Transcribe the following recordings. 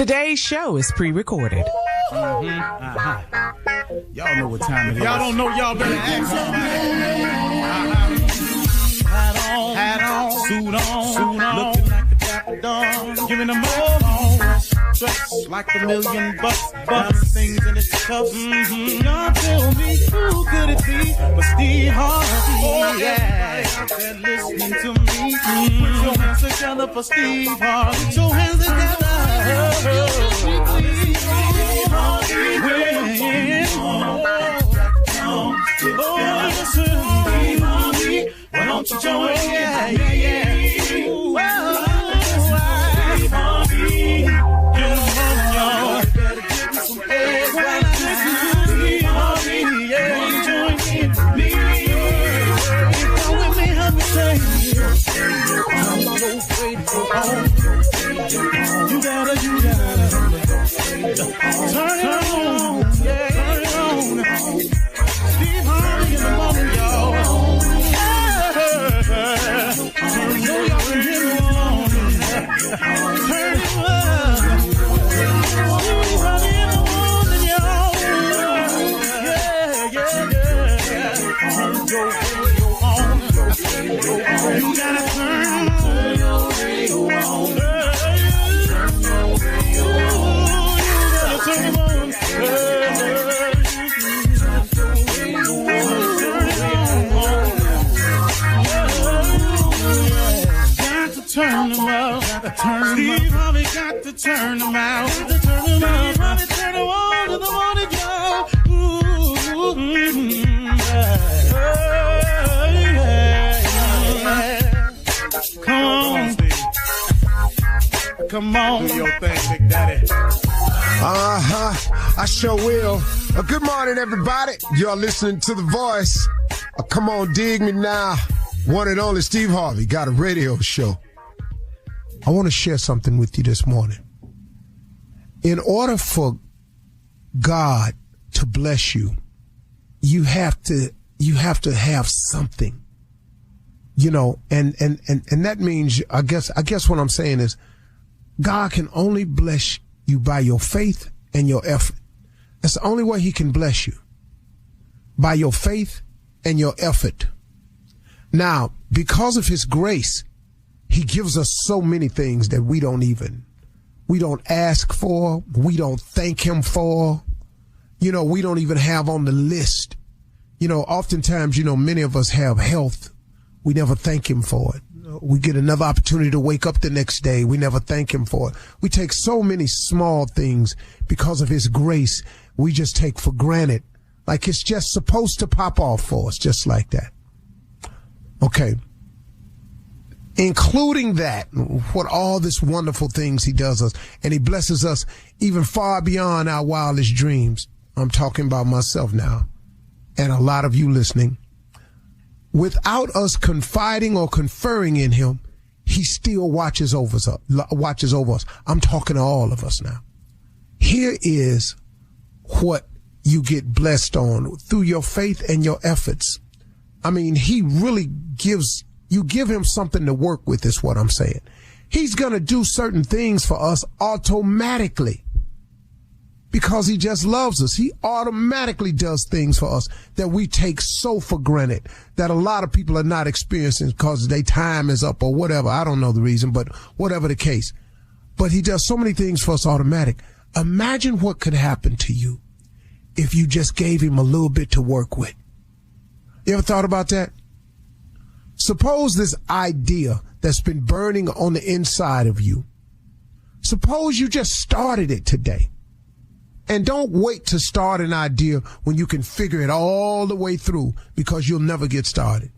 Today's show is pre-recorded. Y'all know what time it is. Y'all don't know, y'all better ask somebody. Hat on, suit on, looking like the Dapper Dawn, giving them all dressed like $1 million bucks, things in its cuffs. Y'all tell me who could it be but Steve Harvey? Oh yeah, they're listening to me. Put your hands together for Steve Harvey. Put your hands together. Steve Harvey. Steve Harvey. Why don't you join? Yeah. Steve Harvey. Get them on, y'all. Better give me some eggs. Steve Harvey. Yeah, join me. Come with me, help me say. I'm so afraid to go home. You gotta. Turn it on. Yeah, turn it on. Steve Harvey in the morning, y'all. You gotta turn your radio on. Turn them out. Steve Harvey got to turn them out. Steve Harvey turn them on to the morning, y'all. Come on, Steve. Come on. Do your thing, Big Daddy. I sure will. Good morning, everybody. Y'all listening to The Voice. Come on, dig me now. One and only Steve Harvey got a radio show. I want to share something with you this morning. In order for God to bless you, you have to have something, and that means, I guess what I'm saying is God can only bless you by your faith and your effort. That's the only way he can bless you, by your faith and your effort. Now, because of his grace, he gives us so many things that we don't ask for, we don't thank him for, we don't even have on the list. Oftentimes, many of us have health. We never thank him for it. We get another opportunity to wake up the next day. We never thank him for it. We take so many small things because of his grace. We just take for granted. Like it's just supposed to pop off for us, just like that. Okay. Including that, what all this wonderful things he does us, and he blesses us even far beyond our wildest dreams. I'm talking about myself now, and a lot of you listening. Without us confiding or conferring in him, he still watches over us. I'm talking to all of us now. Here is what you get blessed on through your faith and your efforts. I mean, he really you give him something to work with, is what I'm saying. He's going to do certain things for us automatically because he just loves us. He automatically does things for us that we take so for granted that a lot of people are not experiencing because their time is up or whatever. I don't know the reason, but whatever the case. But he does so many things for us automatic. Imagine what could happen to you if you just gave him a little bit to work with. You ever thought about that? Suppose this idea that's been burning on the inside of you, suppose you just started it today. And don't wait to start an idea when you can figure it all the way through, because you'll never get started.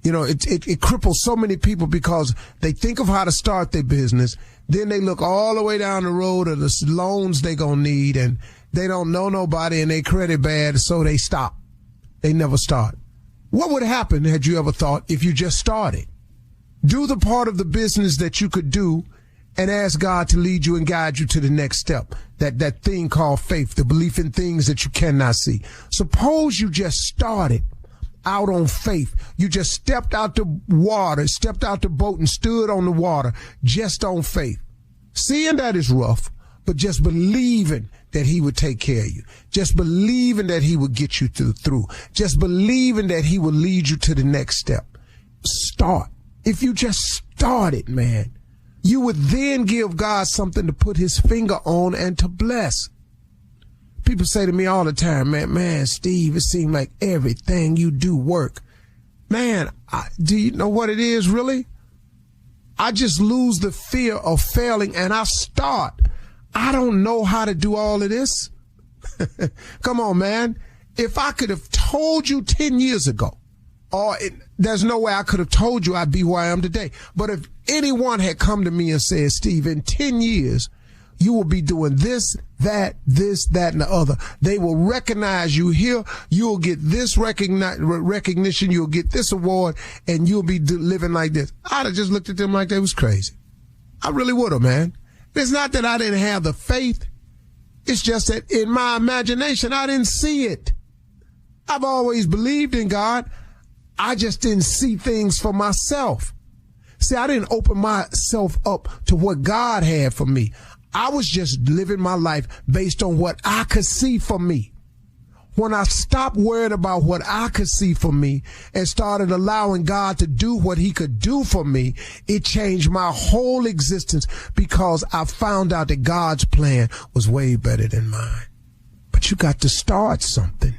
It cripples so many people because they think of how to start their business. Then they look all the way down the road of the loans they gonna need, and they don't know nobody and they credit bad, so they stop. They never start. What would happen, had you ever thought, if you just started? Do the part of the business that you could do and ask God to lead you and guide you to the next step. That thing called faith, the belief in things that you cannot see. Suppose you just started out on faith. You just stepped out the water, stepped out the boat and stood on the water just on faith. Seeing that is rough, but just believing that he would take care of you. Just believing that he would get you through. Just believing that he will lead you to the next step. Start. If you just started, man, you would then give God something to put his finger on and to bless. People say to me all the time, man, Steve, it seems like everything you do work. Man, do you know what it is really? I just lose the fear of failing and I start. I don't know how to do all of this. Come on, man. If I could have told you 10 years ago, there's no way I could have told you I'd be where I am today. But if anyone had come to me and said, Steve, in 10 years, you will be doing this, that, and the other. They will recognize you here. You'll get this recognition. You'll get this award, and you'll be living like this. I'd have just looked at them like they was crazy. I really would have, man. It's not that I didn't have the faith. It's just that in my imagination, I didn't see it. I've always believed in God. I just didn't see things for myself. See, I didn't open myself up to what God had for me. I was just living my life based on what I could see for me. When I stopped worrying about what I could see for me and started allowing God to do what he could do for me, it changed my whole existence because I found out that God's plan was way better than mine. But you got to start something.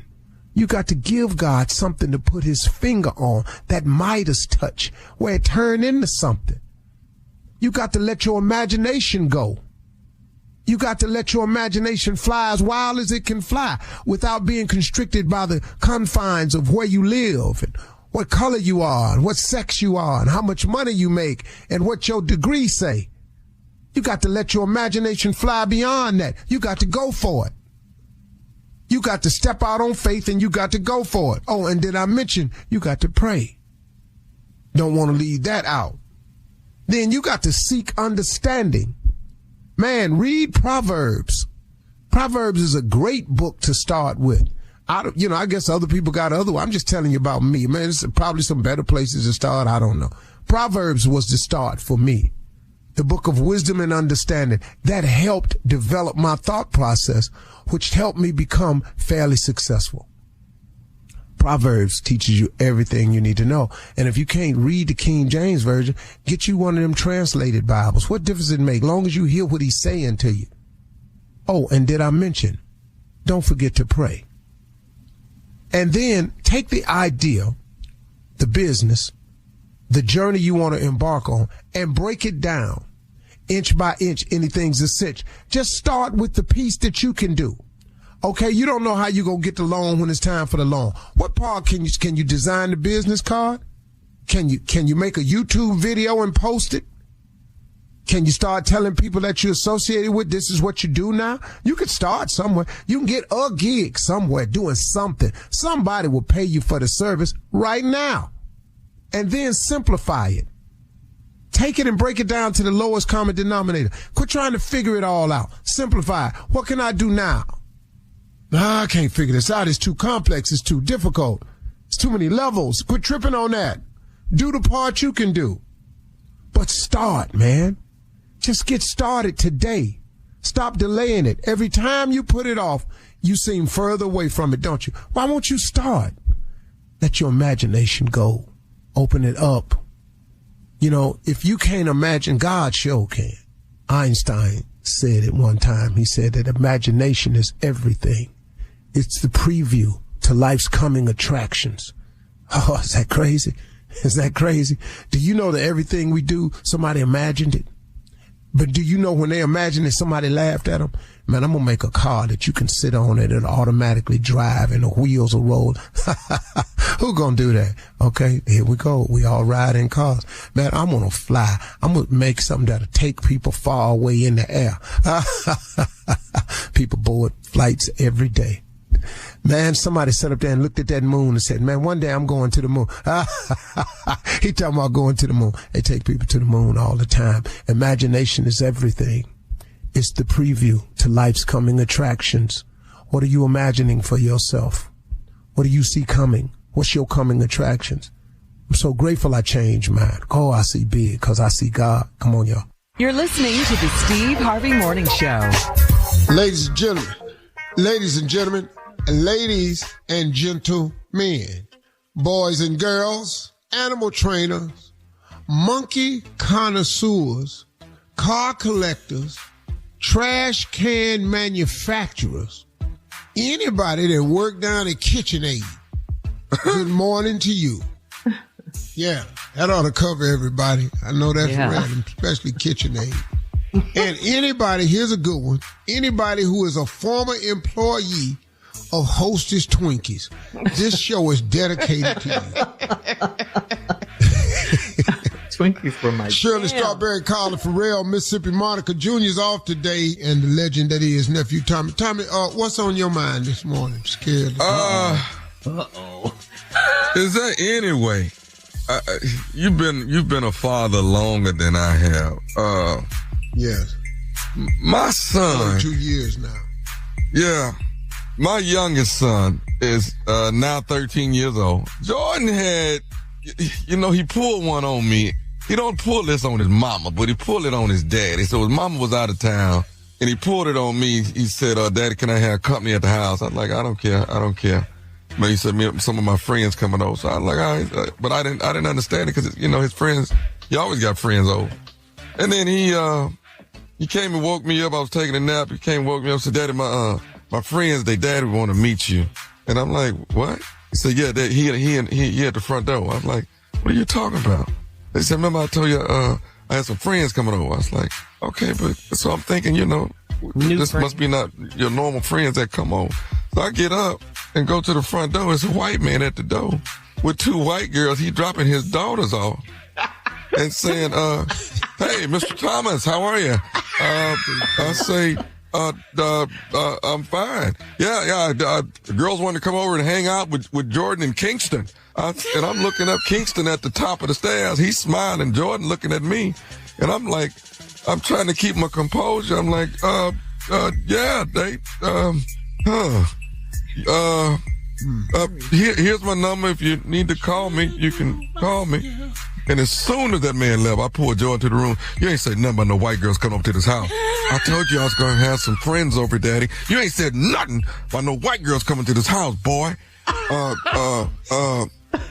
You got to give God something to put his finger on, that Midas touch, where it turned into something. You got to let your imagination go. You got to let your imagination fly as wild as it can fly without being constricted by the confines of where you live and what color you are and what sex you are and how much money you make and what your degree say. You got to let your imagination fly beyond that. You got to go for it. You got to step out on faith and you got to go for it. Oh, and did I mention you got to pray? Don't want to leave that out. Then you got to seek understanding. Man, read Proverbs. Proverbs is a great book to start with. I guess other people got other. I'm just telling you about me. Man, there's probably some better places to start. I don't know. Proverbs was the start for me. The book of wisdom and understanding. That helped develop my thought process, which helped me become fairly successful. Proverbs teaches you everything you need to know. And if you can't read the King James Version, get you one of them translated Bibles. What difference does it make? Long as you hear what he's saying to you. Oh, and did I mention, don't forget to pray. And then take the idea, the business, the journey you want to embark on, and break it down inch by inch. Anything's a cinch. Just start with the piece that you can do. Okay, you don't know how you're going to get the loan when it's time for the loan. What part can you design the business card? Can you make a YouTube video and post it? Can you start telling people that you're associated with, this is what you do now? You can start somewhere. You can get a gig somewhere doing something. Somebody will pay you for the service right now. And then simplify it. Take it and break it down to the lowest common denominator. Quit trying to figure it all out. Simplify it. What can I do now? I can't figure this out. It's too complex. It's too difficult. It's too many levels. Quit tripping on that. Do the part you can do. But start, man. Just get started today. Stop delaying it. Every time you put it off, you seem further away from it, don't you? Why won't you start? Let your imagination go. Open it up. You know, if you can't imagine, God sure can. Einstein said it one time. He said that imagination is everything. It's the preview to life's coming attractions. Oh, is that crazy? Is that crazy? Do you know that everything we do, somebody imagined it? But do you know when they imagined it, somebody laughed at them? Man, I'm going to make a car that you can sit on it and automatically drive and the wheels will roll. Who going to do that? Okay, here we go. We all ride in cars. Man, I'm going to fly. I'm going to make something that'll take people far away in the air. People board flights every day. Man, somebody sat up there and looked at that moon and said, man, one day I'm going to the moon. He talking about going to the moon. They take people to the moon all the time. Imagination is everything. It's the preview to life's coming attractions. What are you imagining for yourself? What do you see coming? What's your coming attractions? I'm so grateful I changed mine. Oh, I see big because I see God. Come on, y'all. You're listening to the Steve Harvey Morning Show. Ladies and gentlemen, ladies and gentlemen, boys and girls, animal trainers, monkey connoisseurs, car collectors, trash can manufacturers, anybody that work down at KitchenAid, good morning to you. Yeah, that ought to cover everybody. I know that's random, especially KitchenAid. And anybody, here's a good one, anybody who is a former employee of Hostess Twinkies, this show is dedicated to you. Twinkies for my Shirley Strawberry, Carla Farrell, Mississippi Monica Jr. is off today, and the legend that he is nephew Tommy. Tommy, what's on your mind this morning? Scared. Is that anyway? You've been a father longer than I have. Yes. My son. 2 years now. Yeah. My youngest son is now 13 years old. Jordan had, he pulled one on me. He don't pull this on his mama, but he pulled it on his daddy. So his mama was out of town, and he pulled it on me. He said, Daddy, can I have company at the house? I was like, I don't care. But he said, some of my friends coming over. So I was like, all right. But I didn't understand it because, his friends, he always got friends over. And then he came and woke me up. I was taking a nap. He came and woke me up and said, Daddy, my friends, they daddy want to meet you. And I'm like, what? He said, yeah, he at the front door. I was like, what are you talking about? They said, remember I told you I had some friends coming over. I was like, okay, but so I'm thinking, this must be not your normal friends that come over. So I get up and go to the front door. It's a white man at the door with two white girls. He dropping his daughters off and saying, hey, Mr. Thomas, how are you? I say, I'm fine. Yeah. The girls want to come over and hang out with Jordan in Kingston. And I'm looking up Kingston at the top of the stairs. He's smiling, Jordan looking at me. And I'm like, I'm trying to keep my composure. I'm like, here's my number. If you need to call me, you can call me. And as soon as that man left, I pulled Jordan to the room. You ain't said nothing about no white girls coming up to this house. I told you I was going to have some friends over, Daddy. You ain't said nothing about no white girls coming to this house, boy.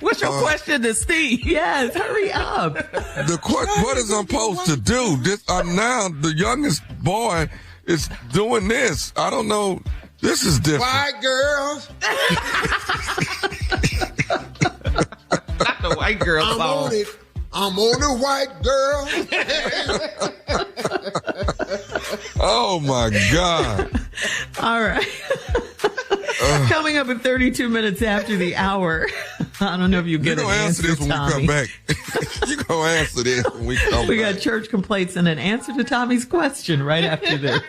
What's your question to Steve? Yes, hurry up. What is I'm supposed to do? I'm now the youngest boy is doing this. I don't know. This is different. White girls. Not the white girl I'm song. on it. I'm on the white girl. Oh, my God. All right. Coming up in 32 minutes after the hour. I don't know if you get an answer this when Tommy. we come back. You gonna answer this when we come back. We got church complaints and an answer to Tommy's question right after this.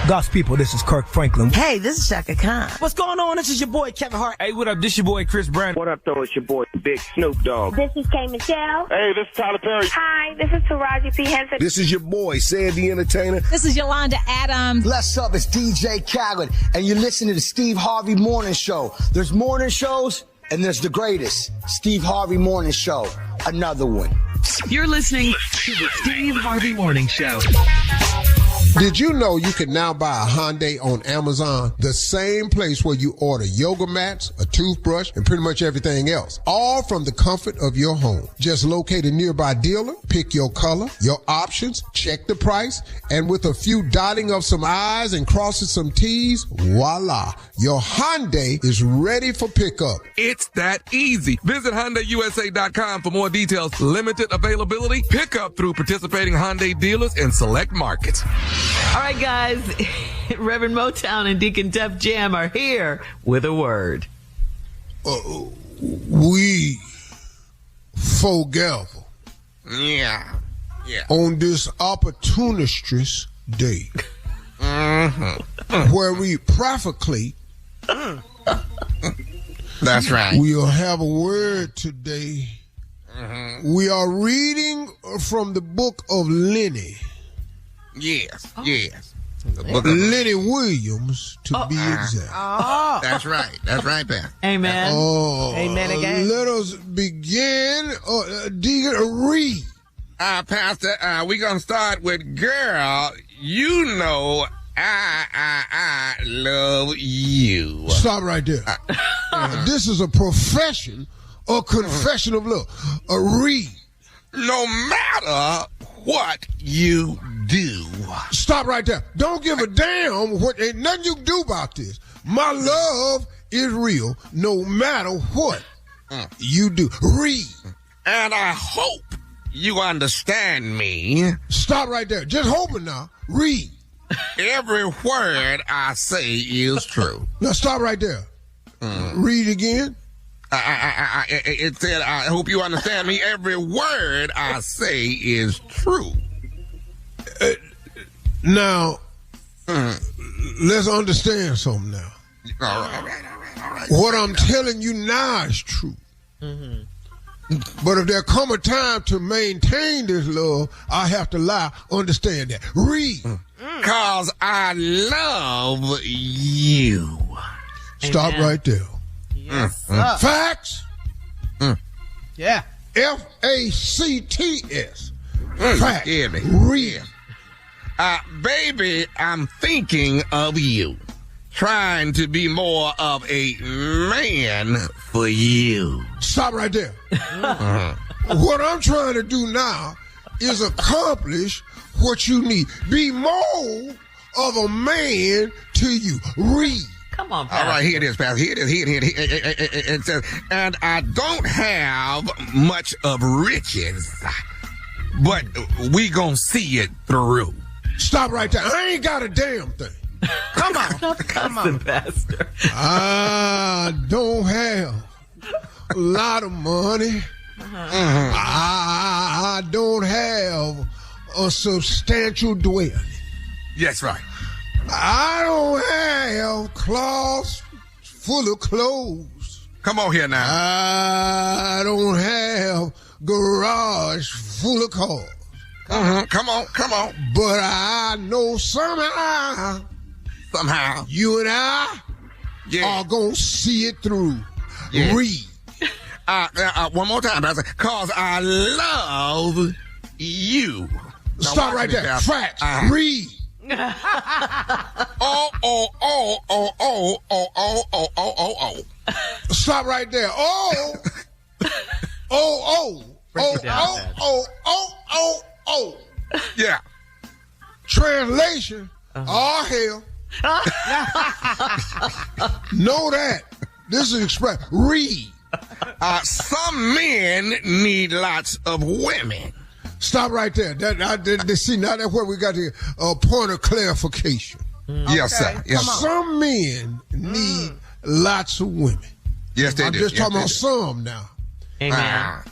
God's people, this is Kirk Franklin. Hey, this is Shaka Khan. What's going on? This is your boy Kevin Hart. Hey, what up? This your boy Chris Brown. What up, though? It's your boy Big Snoop Dogg. This is K. Michelle. Hey, this is Tyler Perry. Hi, this is Taraji P. Henson. This is your boy Sandy Entertainer. This is Yolanda Adams. What's up? It's DJ Khaled, and you're listening to the Steve Harvey Morning Show. There's morning shows, and there's the greatest, Steve Harvey Morning Show. Another one. You're listening to the Steve Harvey Morning Show. Did you know you can now buy a Hyundai on Amazon? The same place where you order yoga mats, a toothbrush, and pretty much everything else. All from the comfort of your home. Just locate a nearby dealer, pick your color, your options, check the price, and with a few dotting of some I's and crossing some T's, voila. Your Hyundai is ready for pickup. It's that easy. Visit HyundaiUSA.com for more details. Limited availability. Pickup through participating Hyundai dealers in select markets. All right, guys. Reverend Motown and Deacon Def Jam are here with a word. We forgive. Yeah. On this opportunistous day, where we practically, that's right. We'll have a word today. We are reading from the book of Lenny. Yes. Lenny Williams, to be exact. That's right, Pat. Amen. Amen again. Let us begin. Deacon, read. Pastor, we're going to start with girl. You know I love you. Stop right there. This is a profession or confession of love. Read. No matter what you do. Stop right there. Don't give a damn what, ain't nothing you can do about this. My love is real no matter what you do. Read. And I hope you understand me. Stop right there. Just hoping now. Read. Every word I say is true. Now stop right there. Read again. It said, I hope you understand me. Every word I say is true. Now, let's understand something now. All right. What I'm telling you now is true. But if there come a time to maintain this love, I have to lie. Understand that. Read. 'Cause I love you. Stop right there. Yes. Facts. Yeah. F-A-C-T-S. Facts. Yeah, baby. Read. Baby, I'm thinking of you. Trying to be more of a man for you. Stop right there. What I'm trying to do now is accomplish what you need. Be more of a man to you. Read. Come on, Pastor. All right, here it is, Pastor. Here it is. It says, and I don't have much of riches, but we gonna see it through. Stop right there. I ain't got a damn thing. Come on. Come on. Pastor. I don't have a lot of money. I don't have a substantial dwelling. Yes, right. I don't have cloths full of clothes. Come on here now. I don't have garage full of cars. Come on. But I know somehow you and I are going to see it through. Yeah. Read. One more time, Pastor. 'Cause I love you. Now Stop watch right me, there. Pastor. Facts. Read. Oh. Stop right there. Yeah. Translation. Oh, hell. Know that. This is express. Read. Some men need lots of women. Stop right there. See, now that's where we got the point of clarification. Yes, sir. Yes, sir. Some men need lots of women. Yes, they I'm do. just Yes, talking they about do. some now. Amen.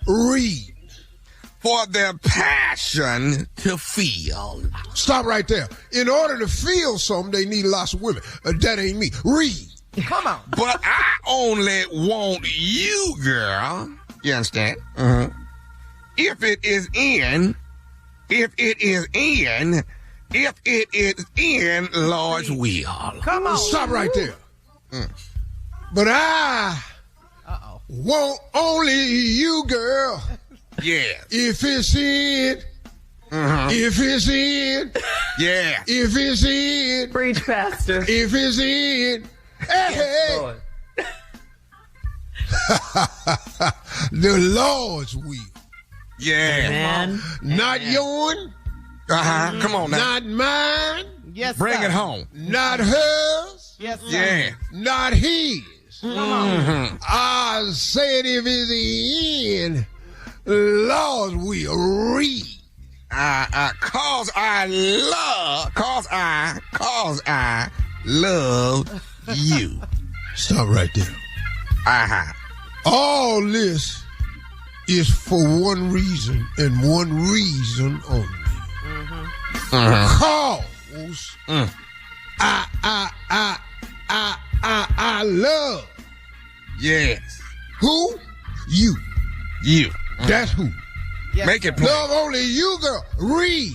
Read. For their passion to feel. Stop right there. In order to feel something, they need lots of women. That ain't me. Read. Come on. But I only want you, girl. You understand? If it is in Lord's will. Come on. Stop right there. But I want only you, girl. Yeah. If it's in, if it's in, Yeah. if it's in, Preach, Pastor. if it's in, hey, Lord. the Lord's will. Yeah. Amen. Not yours, Come on now. not mine, Yes, Bring sir. it home. not hers, Yes, sir. Yeah. not his. I said if it's in Lord's will. Read. Cause I love you. Stop right there. All this is for one reason and one reason only. Cause I love Yes. who? You. You. That's who. Yes, Make it sir. plain. Love only you, girl. Read.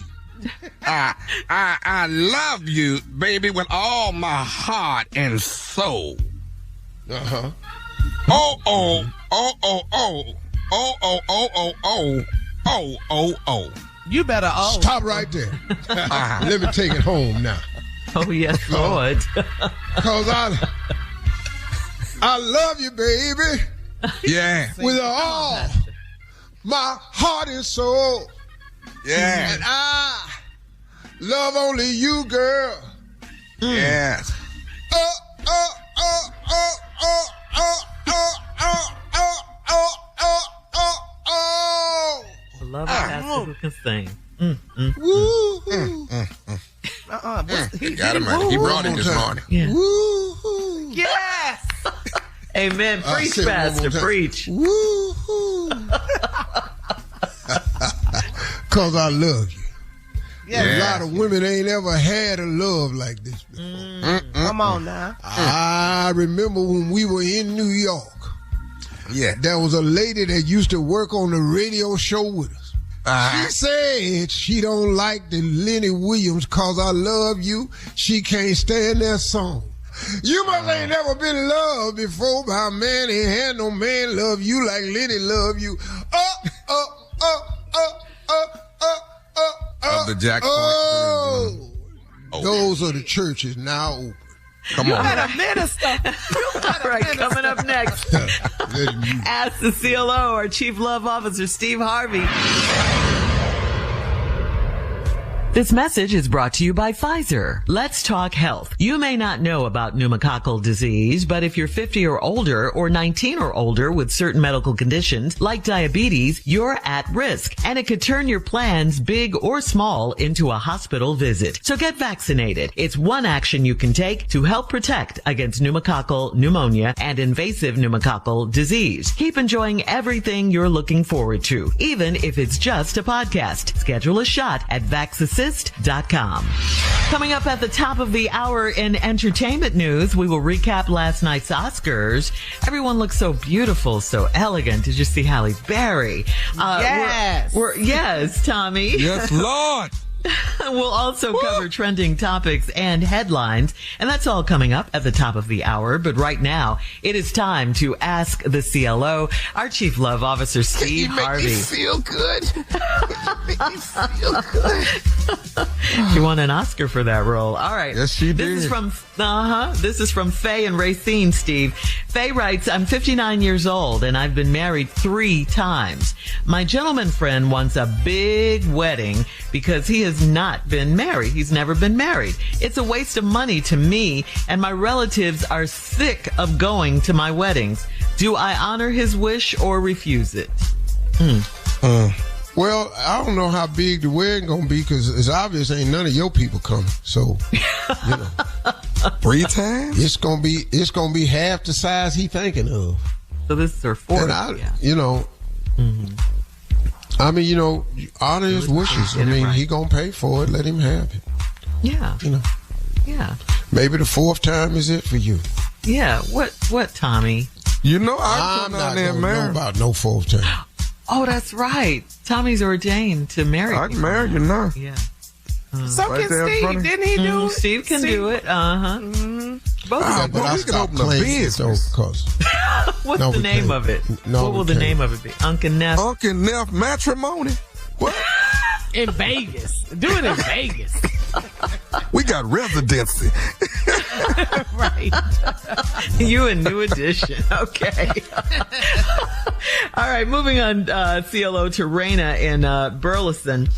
I love you, baby, with all my heart and soul. Uh-huh. Oh. Oh. You better Stop right there. Let me take it home now. Oh, yes, Lord. Because I love you, baby. Yeah. With all my heart and soul. Yeah. And I love only you, girl. Yes. I love a pastor who can sing. He Got him right. He brought it this morning. Yeah. Woo-hoo. Yes. Amen. Preach, say it one more Pastor. time. Preach. Woo-hoo. Cause I love you. Yeah. A lot of women ain't ever had a love like this before. Come on now. I remember when we were in New York. Yeah. There was a lady that used to work on the radio show with us. She said she don't like the Lenny Williams cause I love you. She can't stand that song. You must ain't never been loved before by a man. Ain't had no man love you like Lenny love you. Of the Jack Point. Oh. Those are the churches now open. Come on. Better minister. All right, coming up next. Ask the CLO, our Chief Love Officer, Steve Harvey. This message is brought to you by Pfizer. Let's talk health. You may not know about pneumococcal disease, but if you're 50 or older or 19 or older with certain medical conditions like diabetes, you're at risk. And it could turn your plans, big or small, into a hospital visit. So get vaccinated. It's one action you can take to help protect against pneumococcal pneumonia and invasive pneumococcal disease. Keep enjoying everything you're looking forward to, even if it's just a podcast. Schedule a shot at Vaxassist.com. Coming up at the top of the hour in entertainment news, we will recap last night's Oscars. Everyone looks so beautiful, so elegant. Did you see Halle Berry? Yes. Yes, Tommy. Yes, Lord. We'll also cover trending topics and headlines, and that's all coming up at the top of the hour. But right now, it is time to ask the CLO, our Chief Love Officer, Steve Harvey. Me feel good. She won an Oscar for that role. All right. Yes, she This is did. This is from Faye and Racine, Steve. Faye writes, I'm 59 years old and I've been married 3 times. My gentleman friend wants a big wedding because he has not been married. He's never been married. It's a waste of money to me, and my relatives are sick of going to my weddings. Do I honor his wish or refuse it? Well, I don't know how big the wedding gonna be because it's obvious ain't none of your people coming. So, you know, 3 times? it's gonna be half the size he thinking of. So this is her 4th. And I mean, you know, honor his wishes. I mean, he gonna pay for it. Let him have it. Yeah. You know, Yeah. maybe the 4th time is it for you. Yeah. What, Tommy? You know, I I'm come not down there gonna and know marry. about no 4th time. Oh, that's right. Tommy's ordained to marry. I can people. marry you now. Yeah. So Right can there in front Steve. of you. Didn't he do it? Steve can do it. Both of Ah, them. but But I we can stopped open a claiming it though business. because What's No, the we name can't. of it? No, What we will the can't. name of it be? Uncle Neff. Uncle Neff matrimony. What? In Vegas. Do it in Vegas. We got residency. Right. You and New Edition. Okay. All right, moving on, CLO to Raina in Burleson.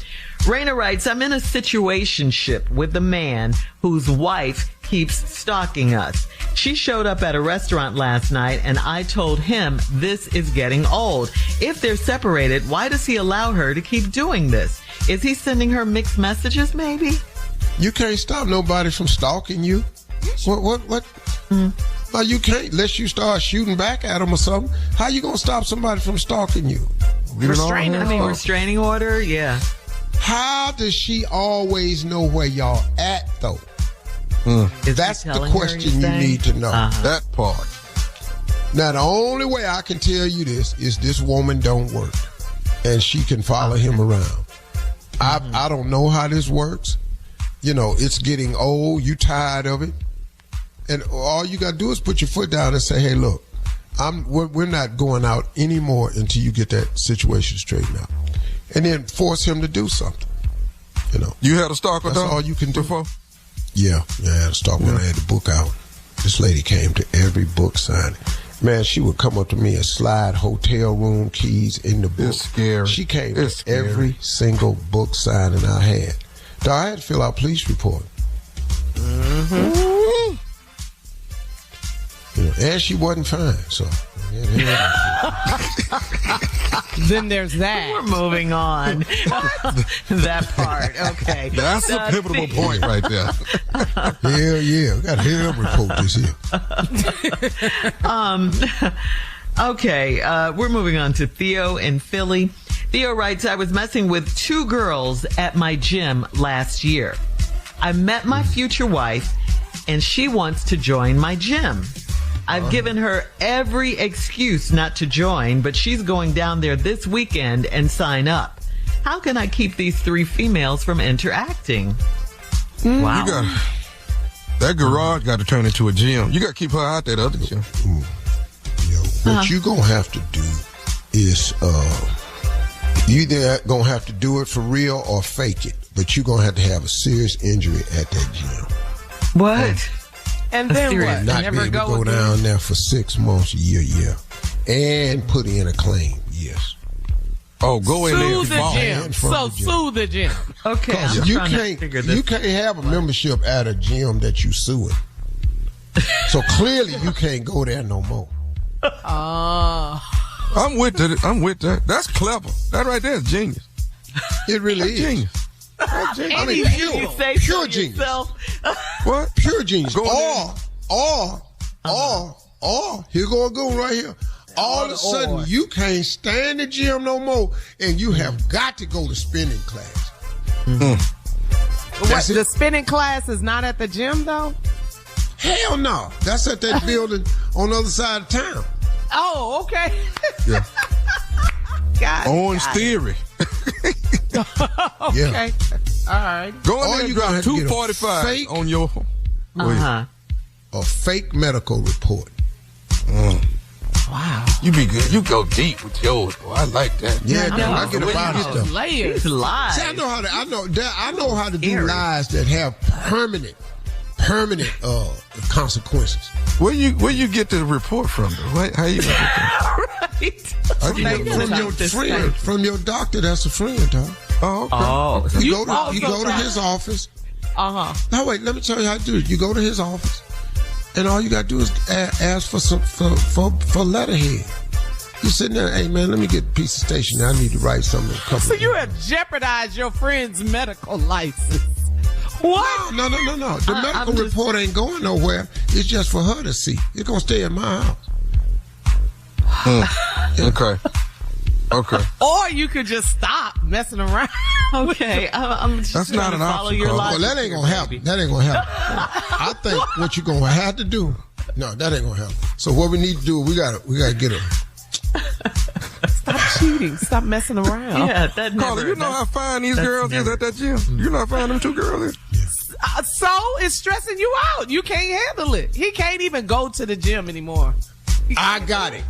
Raina writes, I'm in a situationship with a man whose wife keeps stalking us. She showed up at a restaurant last night and I told him this is getting old. If they're separated, why does he allow her to keep doing this? Is he sending her mixed messages maybe? you can't stop nobody from stalking you. What? No, you can't unless you start shooting back at them or something. How you gonna stop somebody from stalking you? Restraining I mean, order. restraining order? Yeah. How does she always know where y'all at though? Is That's he the telling her, question you saying? need to know. That part. Now, the only way I can tell you this is this woman don't work, and she can follow him around. I don't know how this works. You know, it's getting old. You tired of it, and all you got to do is put your foot down and say, "Hey, look, we're not going out anymore until you get that situation straightened out." and then force him to do something. You know, You had a stalker, that's dog? all you can do. Before? Yeah, I had to start when I had the book out. This lady came to every book signing. Man, she would come up to me and slide hotel room keys in the book. It's scary. She came It's to scary. every single book signing I had. Dog, I had to fill out police report. Mm-hmm. You know, and she wasn't fine, so. Then there's that. We're moving on. That part. Okay. That's a pivotal point right there. Hell yeah. We got a hell report this here. Okay, we're moving on to Theo in Philly. Theo writes, I was messing with 2 girls at my gym last year. I met my future wife, and she wants to join my gym. I've given her every excuse not to join, but she's going down there this weekend and sign up. How can I keep these 3 females from interacting? Wow. That garage got to turn into a gym. You got to keep her out that other gym. What you gonna have to do is you either gonna have to do it for real or fake it, but you gonna have to have a serious injury at that gym. What? And then what? Not be Never able to go again? down there for 6 months, a year, yeah, and put in a claim, yes. Oh, go in there Sue and the fall. gym. From So the gym. sue the gym. Okay, I'm You trying to figure this. can't have a membership at a gym that you suing. So clearly you can't go there no more. I'm with that. That's clever. That right there is genius. It really is. Genius. I mean, You say pure so genius. yourself. What? Pure genius. Go in Or, here go a good one right here. All of a sudden, you can't stand the gym no more, and you have got to go to spinning class. What, That's it. the spinning class is not at the gym, though? Hell no. That's at that building on the other side of town. Oh, okay. Yeah. God. Orange Theory. Okay. Yeah. All right. Go in Or there and you gonna drop have to get a 245 fake- on your... Uh-huh. A fake medical report. Wow. You be good. You go deep with yours, boy. I like that. Yeah, I dude, know. I get about this stuff. Layers. He's live. See, I know how to do Scary. lies that have permanent consequences. Where you get the report from, though? How you get that? Right. I can Thank get you. it From your friend, from your doctor. That's a friend, dog. Oh, okay. Oh, You You go to also his office. Uh-huh. Now wait, let me tell you how to do it. You go to his office, and all you gotta do is ask for letterhead. You sitting there, hey man, let me get a piece of stationery. I need to write something. So you have jeopardized your friend's medical license. What? No. The medical I'm just- report ain't going nowhere. It's just for her to see. It's gonna stay in my house. Okay. Or you could just stop messing around. Okay, I'm just That's trying not to an follow option, your Carl. logic. Well, that ain't gonna here, happen. baby. That ain't gonna happen. I think what you're gonna have to do. No, that ain't gonna happen. So what we need to do, we gotta get her. Stop cheating. Stop messing around. Yeah, that never. Carla, you know how fine these that's girls never- is at that gym? You know how fine them 2 girls is? So it's stressing you out. You can't handle it. He can't even go to the gym anymore. I got it.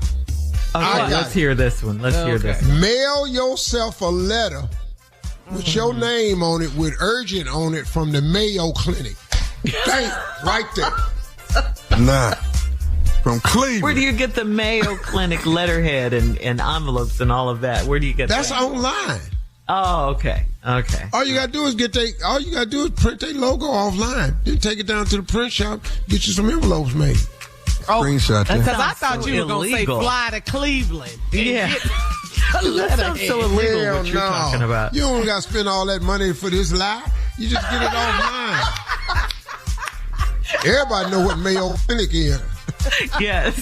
Okay, I got let's it. hear this one. Let's hear this. Mail yourself a letter with your name on it, with urgent on it, from the Mayo Clinic. Bam, right there. Nah. From Cleveland. Where do you get the Mayo Clinic letterhead and envelopes and all of that? Where do you get That's that? online. Oh, okay. Okay. All you gotta do is print their logo offline. Then take it down to the print shop, get you some envelopes made. Screenshot that. Because I Sounds thought so you were going to say illegal. fly to Cleveland. and Yeah. get That a sounds letterhead. so illegal Hell what you're no. talking about. You don't gotta spend all that money for this lie. You just get it offline. Everybody know what Mayo Clinic is. Yes.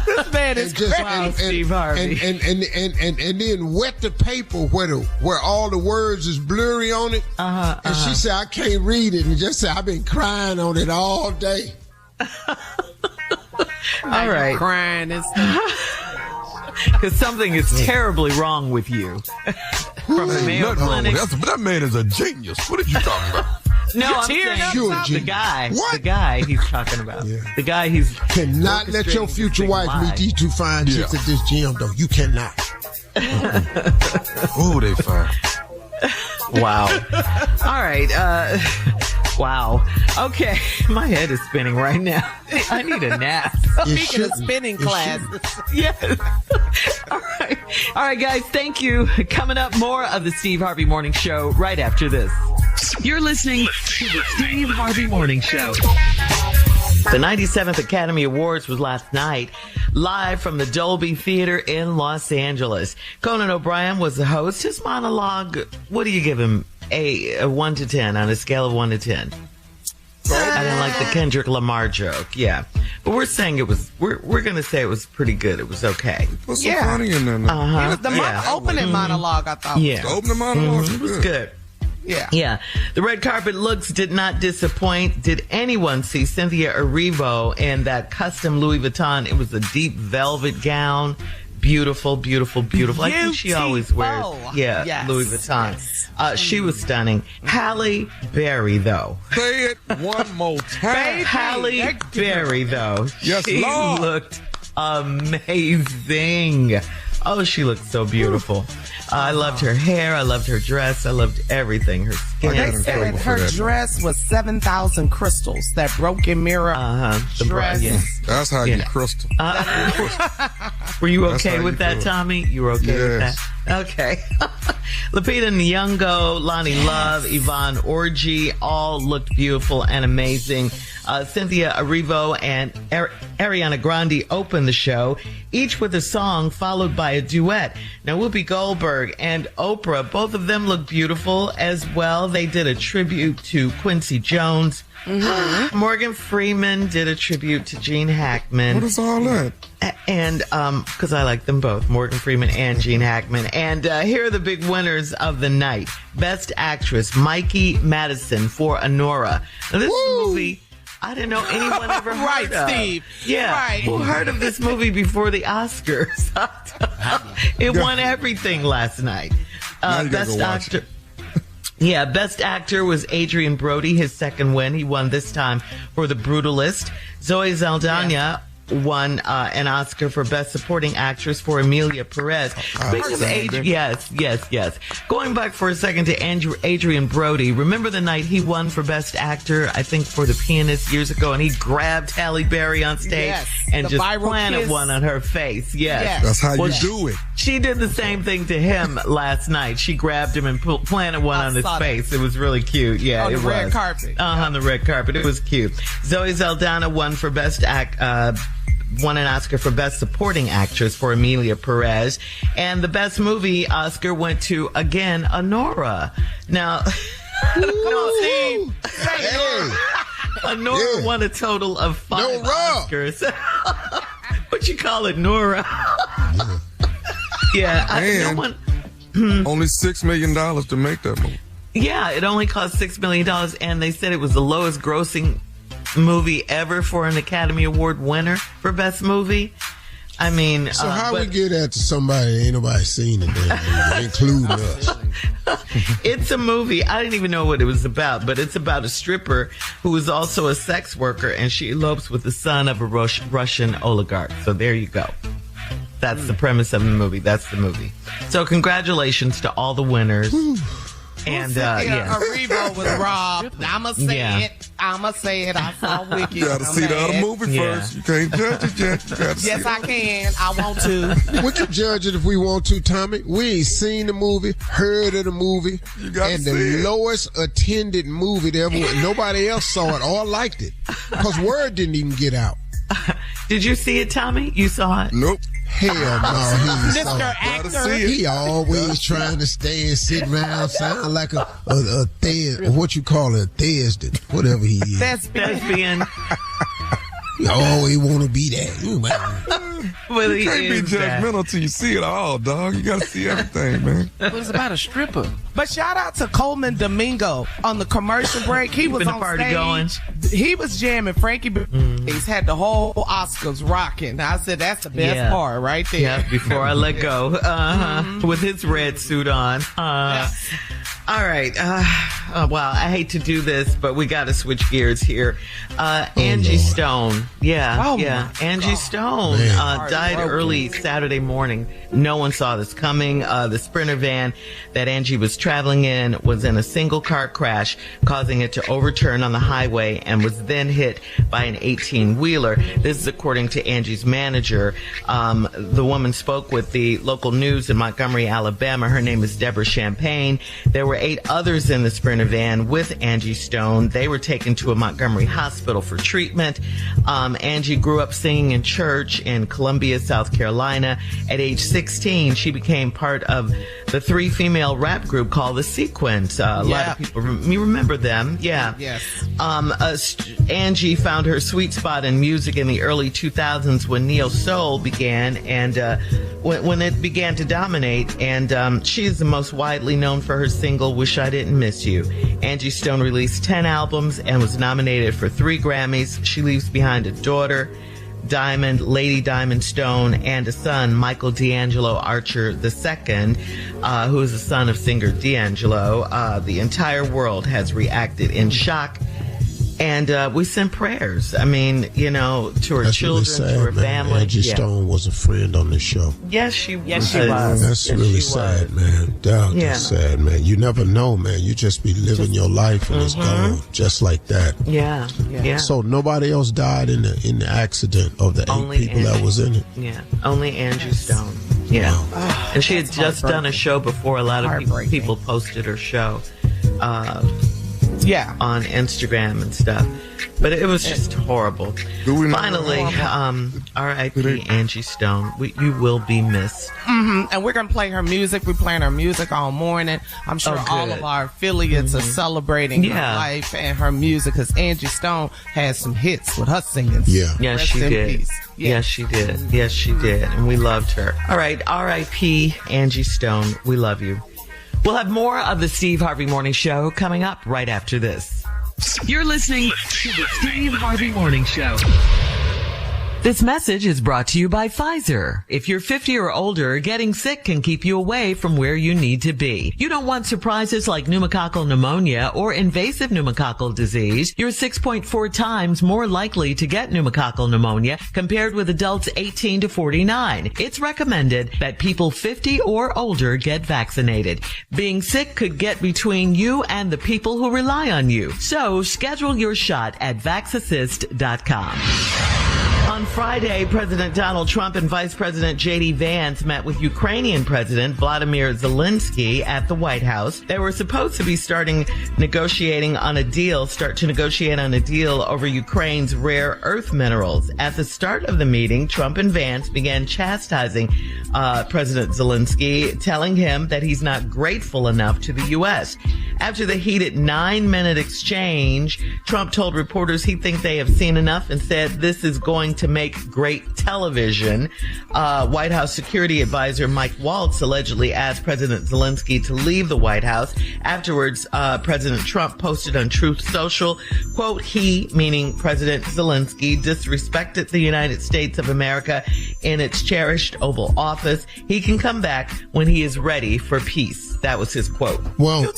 This man is crazy. Steve Harvey. And then wet the paper where all the words is blurry on it. And she said, I can't read it. And just said, I've been crying on it all day. All right. Crying and stuff. Because something is terribly wrong with you. From the Mayo Nothing wrong with Clinic. that. That man is a genius. What are you talking about? No, I'm tearing saying up Sure, something? the Jimmy. guy. What? The guy he's talking about. Yeah. The guy he's Cannot let your orchestrating future this wife thing meet live. these two fine chicks at this gym, though. You cannot. Ooh, they fine. Wow. All right. Wow. Okay. My head is spinning right now. I need a nap. It Speaking of shouldn't. spinning It class, Yes. All right. All right, guys. Thank you. Coming up, more of the Steve Harvey Morning Show right after this. You're listening to the Steve Harvey Morning Show. The 97th Academy Awards was last night, live from the Dolby Theater in Los Angeles. Conan O'Brien was the host. His monologue, what do you give him? A 1 to 10 on a scale of 1 to 10. I didn't like the Kendrick Lamar joke. Yeah. But we're saying we're going to say it was pretty good. It was okay. Put some funny in there now. it was the opening monologue, I thought. Yeah. The opening monologue It was good. Yeah. Yeah. The red carpet looks did not disappoint. Did anyone see Cynthia Erivo in that custom Louis Vuitton? It was a deep velvet gown. Beautiful, beautiful, beautiful. I think she always wears, Yes. Louis Vuitton. She was stunning. Halle Berry, though. Say it one more time. Halle Berry, though. Yes, she Lord. looked amazing. Oh, she looked so beautiful. I loved her hair. I loved her dress. I loved everything. Her skin. They said her dress was 7,000 crystals. That broken mirror dress. That's how you crystal. Were you That's okay how with you that, do it. Tommy? You were okay with that? Yes. Okay. Lupita Nyong'o, Lonnie Love, Yvonne Orji all looked beautiful and amazing. Cynthia Erivo and Ariana Grande opened the show, each with a song followed by a duet. Now, Whoopi Goldberg and Oprah, both of them look beautiful as well. They did a tribute to Quincy Jones. Mm-hmm. Morgan Freeman did a tribute to Gene Hackman. What is all that? And because I like them both, Morgan Freeman and Gene Hackman. And here are the big winners of the night. Best Actress, Mikey Madison for Honora. Now, this is a movie I didn't know anyone ever heard Right, of. Steve. Yeah. Right. Who heard of this movie before the Oscars? It won everything last night. Now you gotta Best go watch Actor. Yeah, Best Actor was Adrian Brody, his second win. He won this time for The Brutalist. Zoe Saldana won an Oscar for Best Supporting Actress for Emilia Perez. Speaking of yes. Going back for a second to Adrian Brody, remember the night he won for Best Actor, I think for The Pianist years ago, and he grabbed Halle Berry on stage and the just viral planted kiss. one on her face. Yes. That's how you Well, do it. She did the same thing to him last night. She grabbed him and planted one on his saw that. face. It was really cute. Yeah, On it the was. red carpet. On the red carpet. It was cute. Zoe Saldana won for Best won an Oscar for Best Supporting Actress for Emilia Perez. And the Best Movie Oscar went to, again, Honora. Now, no, Steve. Hey, Honora won a total of 5 Nora. Oscars. What you call it, Nora? Yeah, no And one. only $6 million to make that movie. Yeah, it only cost $6 million, and they said it was the lowest grossing movie ever for an Academy Award winner for Best Movie. I mean, so how we get that to somebody ain't nobody seen it, damn movie, including us? It's a movie. I didn't even know what it was about, but it's about a stripper who is also a sex worker, and she elopes with the son of a Russian oligarch. So there you go. That's the premise of the movie. That's the movie. So congratulations to all the winners. And Erivo was robbed. I'ma say it. I saw Wicked. You gotta see the other movie Yeah. first. You can't judge it yet. You gotta see Yes, it. I can. I want to. We can judge it if we want to, Tommy. We ain't seen the movie, heard of the movie, You gotta and see the it. lowest attended movie that ever. Nobody else saw it or liked it because word didn't even get out. did you see it, Tommy? You saw it? Nope. Hell no, he ain't saw Mr. it. Actor. see it. He always trying to stay and sit around, sound like a what you call it, a theistic, whatever he is. Thespian. Thespian. Oh, he want to be that. Well, You can't be judgmental till you see it all, dog. You got to see everything, man. It was about a stripper. But shout out to Coleman Domingo on the commercial break. He was Keeping on the party stage. going. He was jamming. Frankie He's had the whole Oscars rocking. I said that's the best part right there. Yeah, before I let go. With his red suit on. All right. Well, I hate to do this, but we got to switch gears here. Angie Stone. Yeah. Angie Stone died early Saturday morning. No one saw this coming. The Sprinter van that Angie was traveling in was in a single car crash, causing it to overturn on the highway and was then hit by an 18-wheeler. This is according to Angie's manager. The woman spoke with the local news in Montgomery, Alabama. Her name is Deborah Champagne. There were 8 others in the Sprinter van with Angie Stone. They were taken to a Montgomery hospital for treatment. Angie grew up singing in church in Columbia, South Carolina. At age 16, she became part of the 3 female rap group called The Sequence. A lot of people remember them. Yeah. Yes. Angie found her sweet spot in music in the early 2000s when neo soul began and when it began to dominate. And she is the most widely known for her single "Wish I Didn't Miss You." Angie Stone released 10 albums and was nominated for 3 Grammys. She leaves behind a daughter, Lady Diamond Stone, and a son, Michael D'Angelo Archer II, who is the son of singer D'Angelo. The entire world has reacted in shock. And we send prayers. I mean, to her children, sad, to her man. family. Angie Stone was a friend on the show. Yes, she was. That's really sad, man. That's sad, man. You never know, man. You just be living your life and it's gone just like that. Yeah. So nobody else died in the accident of the 8 people that was in it. Yeah, only Angie Stone. Yeah, and she had just done a show before. A lot of people posted her show. On Instagram and stuff. But it was just horrible. Finally, R.I.P. Angie Stone. You will be missed. And we're going to play her music. We're playing her music all morning. I'm sure all of our affiliates are celebrating her life and her music because Angie Stone had some hits with her singing. Yes, she did. Yes, she did. Yes, she did. And we loved her. All right, R.I.P. Angie Stone. We love you. We'll have more of the Steve Harvey Morning Show coming up right after this. You're listening to the Steve Harvey Morning Show. This message is brought to you by Pfizer. If you're 50 or older, getting sick can keep you away from where you need to be. You don't want surprises like pneumococcal pneumonia or invasive pneumococcal disease. You're 6.4 times more likely to get pneumococcal pneumonia compared with adults 18 to 49. It's recommended that people 50 or older get vaccinated. Being sick could get between you and the people who rely on you. So schedule your shot at vaxassist.com. On Friday, President Donald Trump and Vice President J.D. Vance met with Ukrainian President Vladimir Zelensky at the White House. They were supposed to be start to negotiate on a deal over Ukraine's rare earth minerals. At the start of the meeting, Trump and Vance began chastising President Zelensky, telling him that he's not grateful enough to the U.S. After the heated 9-minute exchange, Trump told reporters he thinks they have seen enough and said this is going to make great television. White House security advisor Mike Waltz allegedly asked President Zelensky to leave the White House. Afterwards, President Trump posted on Truth Social, quote, he, meaning President Zelensky, disrespected the United States of America in its cherished Oval Office. He can come back when he is ready for peace. That was his quote. Well,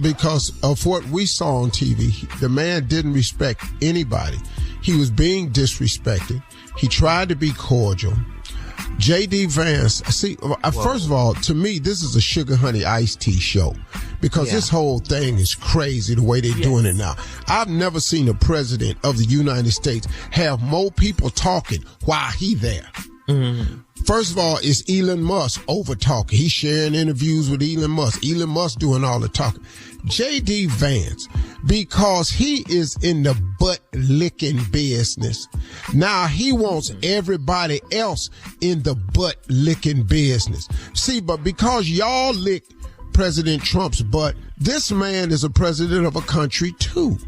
because of what we saw on TV, the man didn't respect anybody. He was being disrespected. He tried to be cordial. J.D. Vance, first of all, to me, this is a sugar honey iced tea show because this whole thing is crazy the way they're doing it now. I've never seen a president of the United States have more people talking while he there. Mm-hmm. First of all, it's Elon Musk over talking. He's sharing interviews with Elon Musk. Elon Musk doing all the talking. J.D. Vance, because he is in the butt-licking business. Now he wants everybody else in the butt-licking business. See, but because y'all licked President Trump's butt, this man is a president of a country too.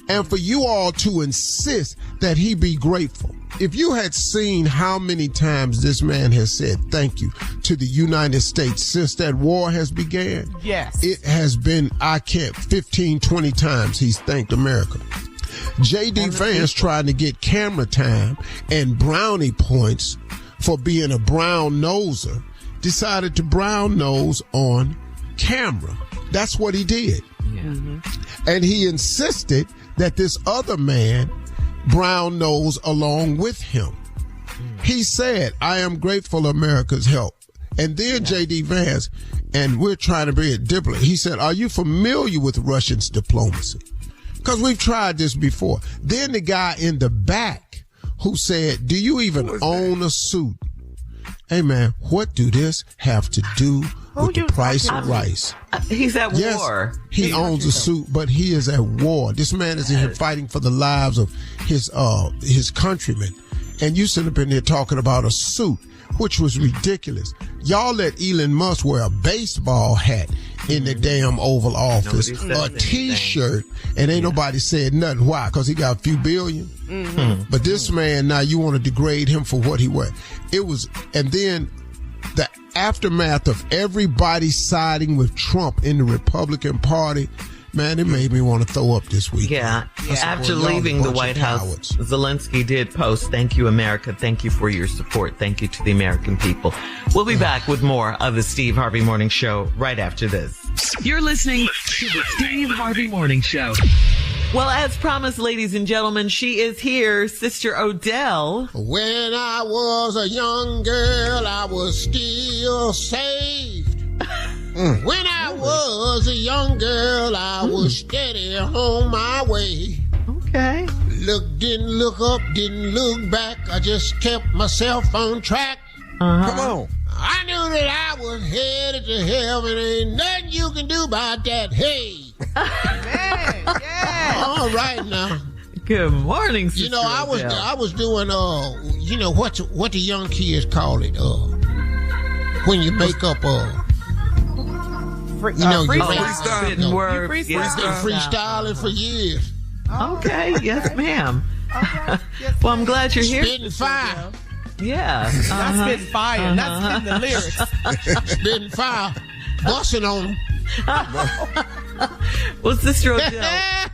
and for you all to insist that he be grateful. If you had seen how many times this man has said thank you to the United States since that war has began, yes, it has been, 15, 20 times he's thanked America. J.D. Vance trying to get camera time and brownie points for being a brown noser decided to brown nose on camera. That's what he did. Yeah. Mm-hmm. And he insisted that this other man brown nose along with him. He said, I am grateful for America's help. And then J.D. Vance, and we're trying to bring it differently, he said, are you familiar with Russians' diplomacy? Because we've tried this before. Then the guy in the back who said, do you even own a suit? Hey, man, what do this have to do with the price of rice? He's at war. He owns a suit, but he is at war. This man is in here fighting for the lives of his countrymen. And you sit up in there talking about a suit, which was ridiculous. Y'all let Elon Musk wear a baseball hat in the damn Oval Office, a T-shirt, and ain't nobody said nothing. Why? Because he got a few billion? But this man, now you want to degrade him for what he wear. It was, and then the aftermath of everybody siding with Trump in the Republican Party, man, it made me want to throw up this week. Yeah. After leaving the White House, Zelensky did post, thank you, America. Thank you for your support. Thank you to the American people. We'll be back with more of the Steve Harvey Morning Show right after this. You're listening to the Steve Harvey Morning Show. Well, as promised, ladies and gentlemen, she is here, Sister Odell. When I was a young girl, I was still saved. When I was a young girl, I was steady on my way. Okay. Didn't look up, didn't look back. I just kept myself on track. Come on. I knew that I was headed to heaven. Ain't nothing you can do about that. Hey. Man, yeah. All right now. Good morning, Sister You know, I Odell. was doing you know what the young kids call it when you make up freestyle. We've been freestyling for years. Okay, yes, ma'am. Well, I'm glad you're here. Spitting fire. Yeah. Not spitting fire. Not spitting the lyrics. Spitting fire. Busting on them. Well, Sister Odell,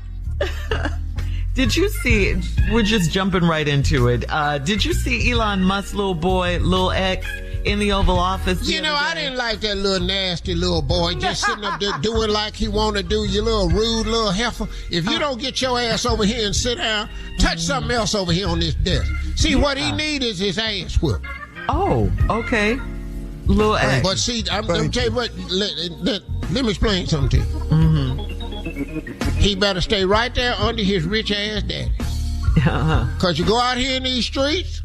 did you see, we're just jumping right into it. Did you see Elon Musk's little boy, Lil X, in the Oval Office? You know, I didn't like that little nasty little boy just sitting up there doing like he want to do, you little rude little heifer. If you don't get your ass over here and sit down, touch something else over here on this desk. See, what he need is his ass whipped. Oh, okay. Lil X. But see, I'm going to tell you what, let me explain something to you. He better stay right there under his rich ass daddy. Because you go out here in these streets,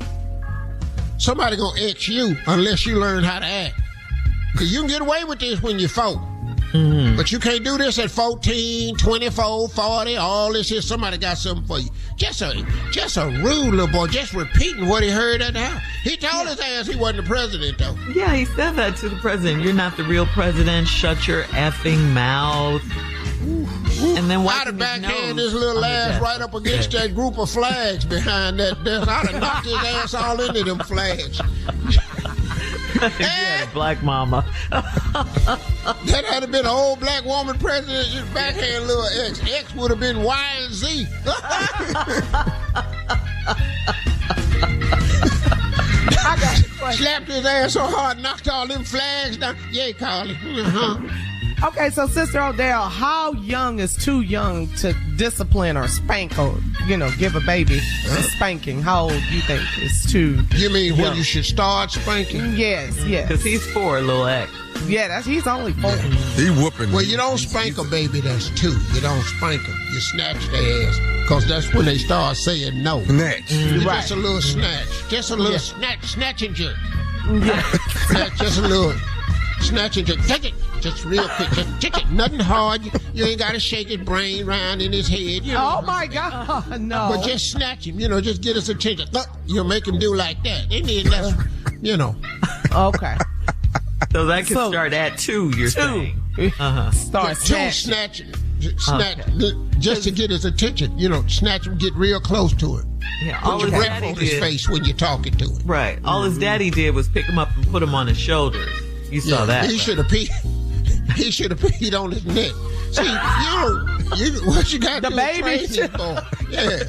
somebody gonna X you unless you learn how to act. Because you can get away with this when you're 4. But you can't do this at 14, 24, 40, all this here. Somebody got something for you. Just a rude little boy, just repeating what he heard at the house. He told his ass he wasn't the president, though. Yeah, he said that to the president. You're not the real president. Shut your effing mouth. And then I'd have backhanded this little ass right up against that group of flags behind that desk. I'd have knocked his ass all into them flags. Yeah, black mama. That had been an old black woman president, just backhand little X. X would have been Y and Z. I got a question. Slapped his ass so hard, knocked all them flags down. Yeah, Carly. Okay, so Sister Odell, how young is too young to discipline or spank or, give a baby a spanking? How old do you think is too You mean young? when you should start spanking? Yes. Because he's 4, Lil X. Yeah, he's only 4. He whooping. Well, you don't spank a baby that's 2. You don't spank them. You snatch their ass. Because that's when they start saying no. Snatch. Right. Just a little snatch. Just a little snatch and jerk. Yeah. Just a little snatch and jerk. Take it. Just real quick. Just take it. Nothing hard. You ain't got to shake his brain around in his head. Oh, my God. No. But just snatch him. Just get his attention. You'll make him do like that. They need less, Okay. So that can start at 2, you're saying. Start Two snatching. snatch, just to get his attention. Snatch him, get real close to it. Yeah, all put your his breath daddy on his did. face when you're talking to him. Right. All his daddy did was pick him up and put him on his shoulders. You saw that. He should have peed. He should have peed on his neck. See, what you got to do? baby. Yeah.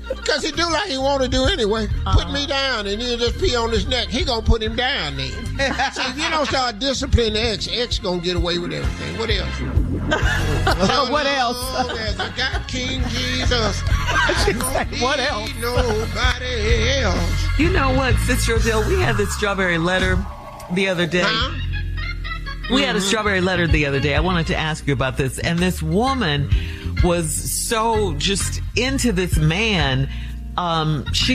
Because he do like he want to do anyway. Put me down, and he'll just pee on his neck. He gonna put him down then. See, if you don't start disciplining X gonna get away with everything. What else? What else? I got King Jesus. What else? Nobody else. You know what, Sister Odell? We had this strawberry letter the other day. Huh? We had a strawberry letter the other day. I wanted to ask you about this. And this woman was so just into this man. She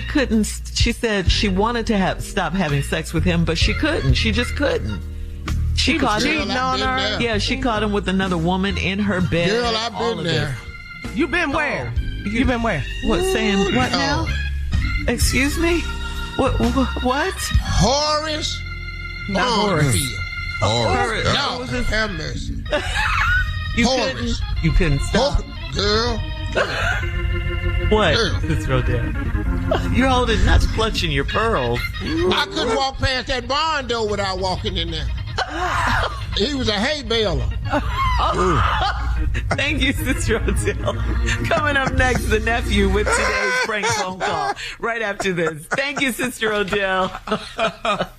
said she wanted to stop having sex with him, but she couldn't. She just couldn't. She caught him. Yeah, she caught him with another woman in her bed. Girl, I've been there. You been where? You been where? What, saying what now? Excuse me? What? Horace? Not Horace. Horace. No, have mercy. You couldn't stop. Girl. What, Sister Odell? You're holding, not clutching your pearls. I couldn't walk past that barn door without walking in there. He was a hay baler. Thank you, Sister Odell. Coming up next, the nephew with today's prank phone call. Right after this. Thank you, Sister Odell.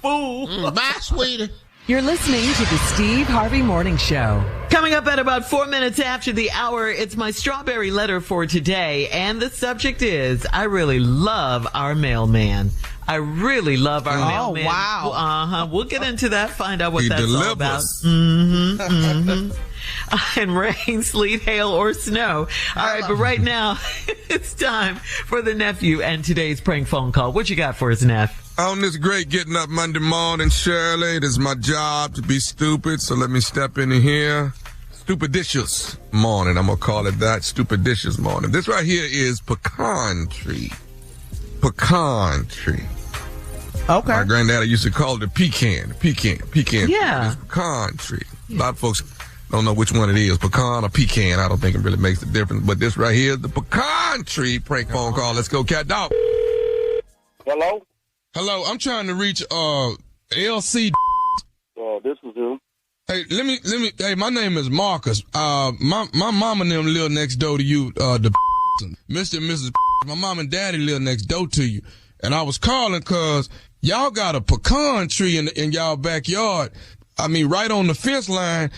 Fool. Bye, sweetie. You're listening to the Steve Harvey Morning Show. Coming up at about 4 minutes after the hour, it's my strawberry letter for today. And the subject is, I really love our mailman. I really love our mailman. Oh, wow. We'll get into that, find out what He that's all about. And rain, sleet, hail, or snow. All right, but right now, it's time for the nephew and today's prank phone call. What you got for us, Neff? On this great getting up Monday morning, Shirley, it is my job to be stupid, so let me step in here. Stupidicious morning, I'm going to call it that, stupidicious morning. This right here is pecan tree. Pecan tree. Okay. My granddaddy used to call it a pecan. Yeah. It's pecan tree. A lot of folks don't know which one it is, pecan or pecan. I don't think it really makes a difference, but this right here is the pecan tree prank phone call. Let's go, cat dog. Hello? Hello, I'm trying to reach LC. This is him. Hey, hey, my name is Marcus. My mom and them live next door to you, the Mr. and Mrs. My mom and daddy live next door to you. And I was calling cause y'all got a pecan tree in y'all backyard. I mean, right on the fence line.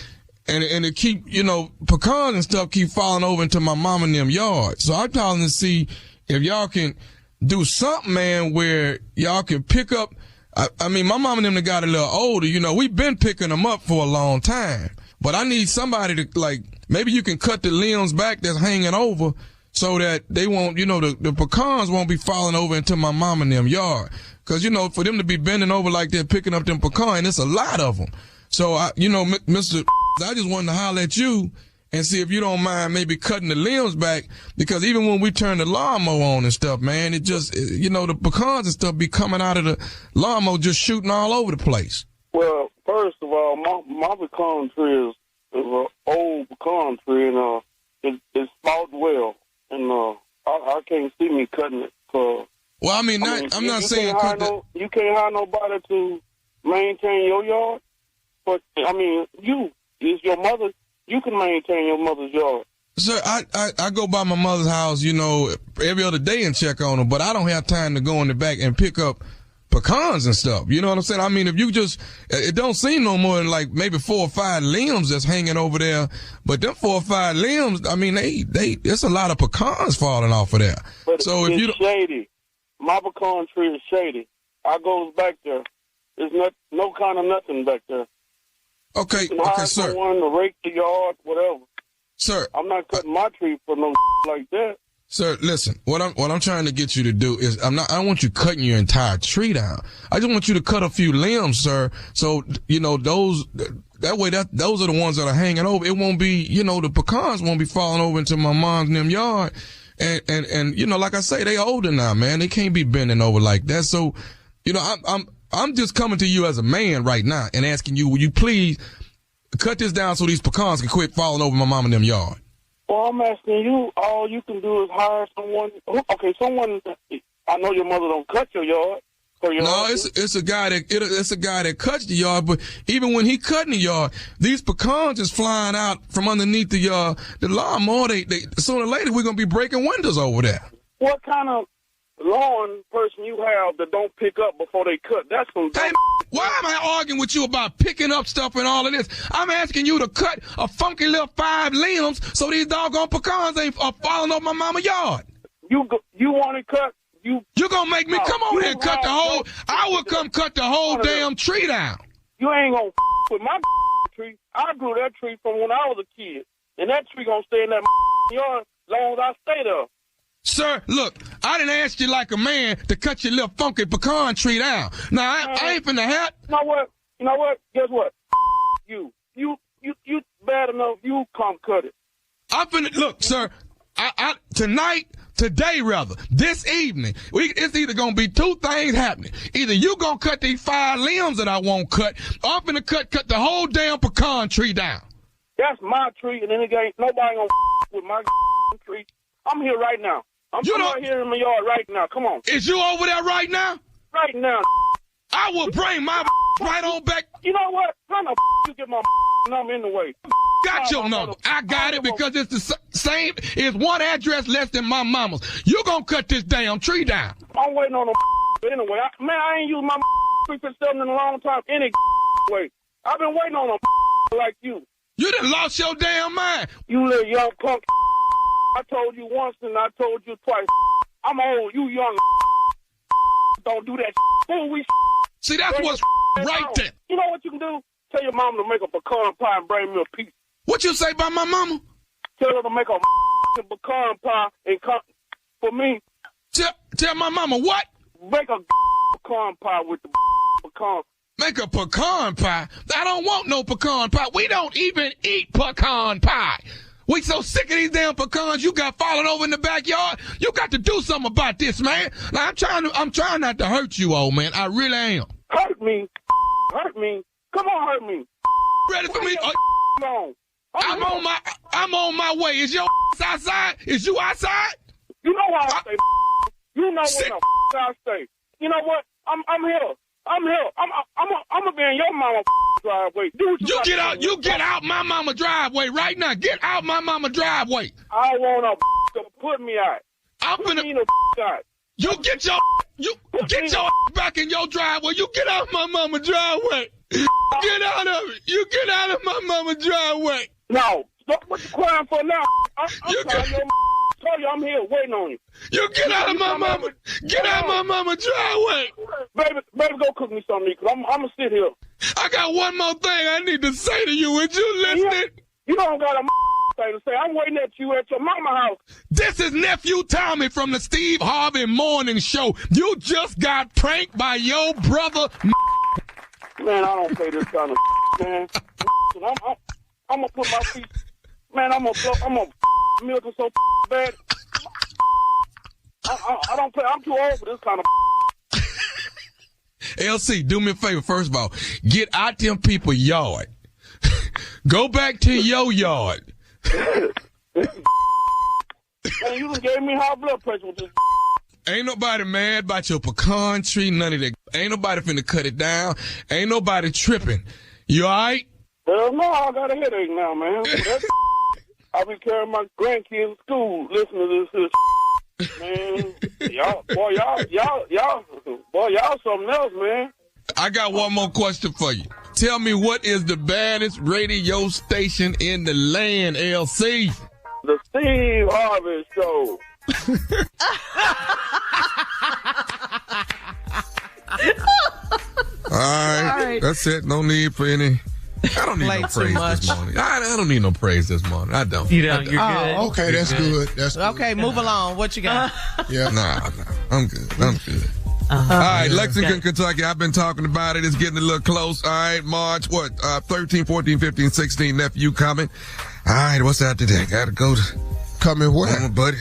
And it keep, pecans and stuff keep falling over into my mom and them yard. So I'm calling to see if y'all can do something, man, where y'all can pick up. I mean, my mom and them that got a little older, we've been picking them up for a long time. But I need somebody to, maybe you can cut the limbs back that's hanging over so that they won't, the pecans won't be falling over into my mom and them yard. Cause, for them to be bending over like they're picking up them pecans, it's a lot of them. So, Mr. I just wanted to holler at you and see if you don't mind maybe cutting the limbs back, because even when we turn the lawnmower on and stuff, man, it just, the pecans and stuff be coming out of the lawnmower just shooting all over the place. Well, first of all, my pecan tree is an old pecan tree, and it's sprouted well, and I can't see me cutting it. Well, I'm not saying cut that. You can't hire nobody to maintain your yard, but it's your mother. You can maintain your mother's yard. Sir, I go by my mother's house, every other day and check on her, but I don't have time to go in the back and pick up pecans and stuff. You know what I'm saying? I mean, if you just, it don't seem no more than maybe 4 or 5 limbs that's hanging over there, but them 4 or 5 limbs, I mean, there's a lot of pecans falling off of there. But so it's if you shady. My pecan tree is shady. I goes back there. There's no kind of nothing back there. Okay, you can hire sir. Someone to rake the yard, whatever. Sir, I'm not cutting my tree for no like that. Sir, listen. What I'm trying to get you to do is I don't want you cutting your entire tree down. I just want you to cut a few limbs, sir. So those are the ones that are hanging over. It won't be the pecans won't be falling over into my mom's and them yard. And like I say, they older now, man. They can't be bending over like that. So I'm just coming to you as a man right now and asking you, will you please cut this down so these pecans can quit falling over my mom and them yard? Well, I'm asking you, all you can do is hire someone. Okay, someone, I know your mother don't cut your yard. No, it's a guy that cuts the yard, but even when he cutting the yard, these pecans is flying out from underneath the lawnmower. They sooner or later we're gonna be breaking windows over there. What kind of lawn person you have that don't pick up before they cut? That's some. Hey, why am I arguing with you about picking up stuff and all of this? I'm asking you to cut a funky little 5 limbs so these doggone pecans ain't falling off my mama's yard. You want it cut? You gonna make me come over here and cut the whole? I would come cut the whole damn tree down. You ain't gonna with my tree. I grew that tree from when I was a kid, and that tree gonna stay in that yard as long as I stay there. Sir, look, I didn't ask you like a man to cut your little funky pecan tree down. Now I ain't finna help. You know what? Guess what? You bad enough. You come cut it. I'm finna look, sir. Today, this evening, it's either going to be 2 things happening. Either you going to cut these 5 limbs that I won't cut, or I'm going to cut the whole damn pecan tree down. That's my tree, and then ain't nobody going to with my tree. I'm here right now. I'm right here in my yard right now. Come on. Is you over there right now? Right now. I will bring my right on back. You know what? How the you get my number in the way? Got your number. I got it because it's the same. It's one address less than my mama's. You gonna cut this damn tree down? I'm waiting on the anyway. I ain't used my 357 in a long time any way. I've been waiting on a like you. You done lost your damn mind. You little young punk. I told you once and I told you twice. I'm old. You young. Don't do that. Fool, see, that's what's right there. You know what you can do? Tell your mama to make a pecan pie and bring me a piece. What you say about my mama? Tell her to make a pecan pie and come for me. Tell my mama what? Make a pecan pie with the pecan. Make a pecan pie? I don't want no pecan pie. We don't even eat pecan pie. We so sick of these damn pecans you got falling over in the backyard. You got to do something about this, man. Now, I'm trying not to hurt you, old man. I really am. Hurt me? Hurt me? Come on, hurt me. Ready for me? No. I'm on my way. Is your outside? Is you outside? You know how I stay. You know when I stay. You know what? I'm here. I'm here. I'm gonna be in your mama driveway. You get out. You get out my mama driveway right now. Get out my mama driveway. I want to put me out. I'm gonna. Out. You get your back in your driveway. You get out my mama driveway. Get out of it. You get out of my mama driveway. No. What you crying for now? I'm tell you I'm here waiting on you. You get out of my mama. Get out of my mama driveway. Baby, go cook me something, because I'm going to sit here. I got one more thing I need to say to you. Would you listen? You don't got a thing to say. I'm waiting at you at your mama house. This is Nephew Tommy from the Steve Harvey Morning Show. You just got pranked by your brother. Man, I don't play this kind of man. I'm going to put my feet. Man, I'm going to milk it so bad. I don't play. I'm too old for this kind of. LC, do me a favor. First of all, get out them people's yard. Go back to your yard. Man, you done gave me high blood pressure with this. Ain't nobody mad about your pecan tree, none of that. Ain't nobody finna cut it down. Ain't nobody tripping. You all right? Hell no, I got a headache now, man. I'll be carrying my grandkids to school listening to this. Man, y'all something else, man. I got one more question for you. Tell me, what is the baddest radio station in the land, LC? The Steve Harvey Show. All right, that's it. No need for any. I don't need no praise this morning. I don't need no praise this morning. I don't. You don't. You're good. Okay, that's good. That's good. Okay, move along. What you got? Yeah. Nah, I'm good. All right, Lexington, Kentucky. I've been talking about it. It's getting a little close. All right, March, 13, 14, 15, 16, nephew coming. All right, what's out today? Gotta go to. Coming where? Oh, buddy.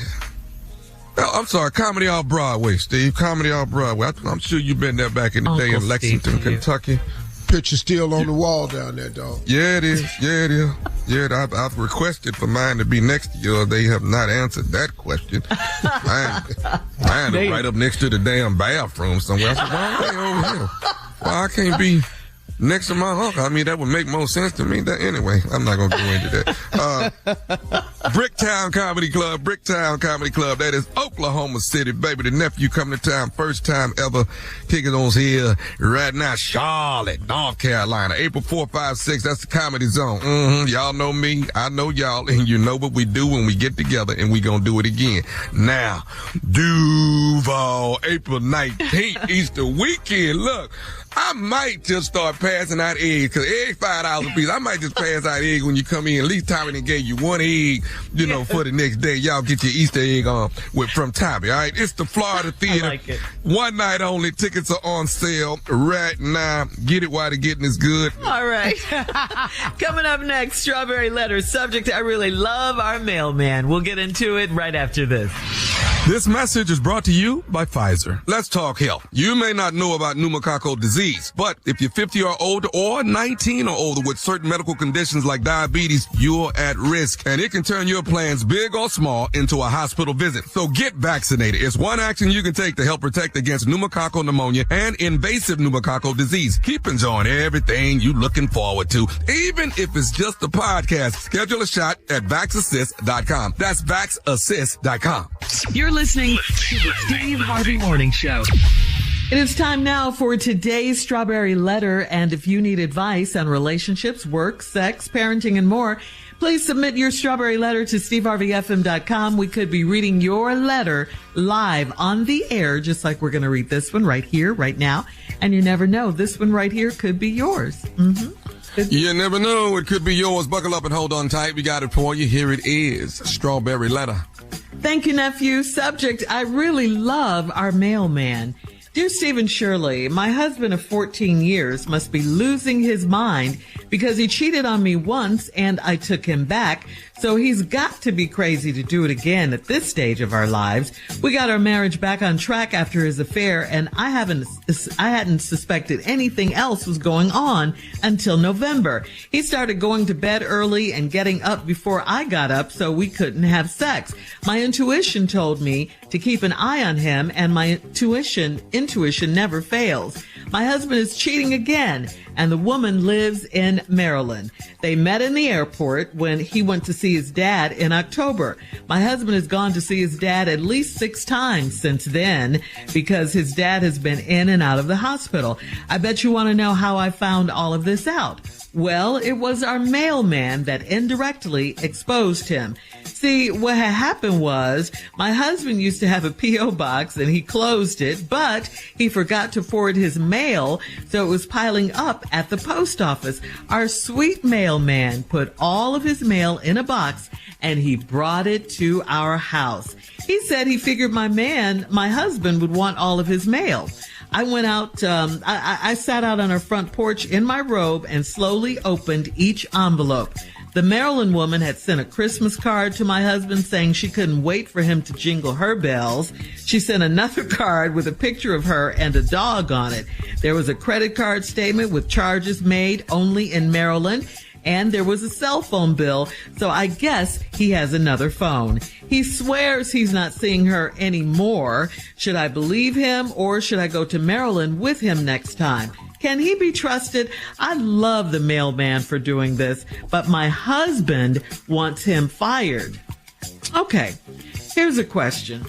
Oh, I'm sorry, Comedy Off Broadway, Steve. Comedy Off Broadway. I'm sure you've been there back in the day in Lexington, Kentucky. Picture still on the wall down there, dog. Yeah, it is. yet. I've requested for mine to be next to yours. They have not answered that question. Mine is right up next to the damn bathroom somewhere. I said, why are they over here? Why I can't be next to my uncle? I mean, that would make more sense to me. Anyway, I'm not going to go into that. Bricktown Comedy Club. That is Oklahoma City, baby. The nephew coming to town. First time ever kicking on here right now. Charlotte, North Carolina. April 4, 5, 6. That's the Comedy Zone. Y'all know me. I know y'all. And you know what we do when we get together. And we going to do it again. Now, Duval, April 19th, Easter weekend. Look, I might just start passing out eggs, because eggs $5 a piece. I might just pass out eggs when you come in. At least Tommy done gave you one egg, for the next day. Y'all get your Easter egg on from Tommy, all right? It's the Florida Theater. I like it. One night only. Tickets are on sale right now. Get it while the getting is good. All right. Coming up next, Strawberry Letter. Subject, I really love our mailman. We'll get into it right after this. This message is brought to you by Pfizer. Let's talk health. You may not know about pneumococcal disease, but if you're 50 or older or 19 or older with certain medical conditions like diabetes, you're at risk. And it can turn your plans, big or small, into a hospital visit. So get vaccinated. It's one action you can take to help protect against pneumococcal pneumonia and invasive pneumococcal disease. Keep enjoying everything you're looking forward to, even if it's just a podcast. Schedule a shot at VaxAssist.com. That's VaxAssist.com. You're listening to the Steve Harvey Morning Show. It is time now for today's Strawberry Letter. And if you need advice on relationships, work, sex, parenting, and more, please submit your Strawberry Letter to SteveHarveyFM.com. We could be reading your letter live on the air, just like we're going to read this one right here, right now. And you never know, this one right here could be yours. You never know, it could be yours. Buckle up and hold on tight. We got it for you. Here it is, Strawberry Letter. Thank you, nephew. Subject, I really love our mailman. Dear Steve and Shirley, my husband of 14 years must be losing his mind because he cheated on me once and I took him back. So he's got to be crazy to do it again at this stage of our lives. We got our marriage back on track after his affair, and I hadn't suspected anything else was going on until November. He started going to bed early and getting up before I got up, so we couldn't have sex. My intuition told me to keep an eye on him, and my intuition never fails. My husband is cheating again, and the woman lives in Maryland. They met in the airport when he went to see his dad in October. My husband has gone to see his dad at least 6 times since then because his dad has been in and out of the hospital. I bet you want to know how I found all of this out. Well, it was our mailman that indirectly exposed him. See, what had happened was my husband used to have a P.O. box and he closed it, but he forgot to forward his mail, so it was piling up at the post office. Our sweet mailman put all of his mail in a box and he brought it to our house. He said he figured my husband would want all of his mail. I went out, I sat out on our front porch in my robe and slowly opened each envelope. The Maryland woman had sent a Christmas card to my husband saying she couldn't wait for him to jingle her bells. She sent another card with a picture of her and a dog on it. There was a credit card statement with charges made only in Maryland. And there was a cell phone bill, so I guess he has another phone. He swears he's not seeing her anymore. Should I believe him or should I go to Maryland with him next time? Can he be trusted? I love the mailman for doing this, but my husband wants him fired. Okay, here's a question.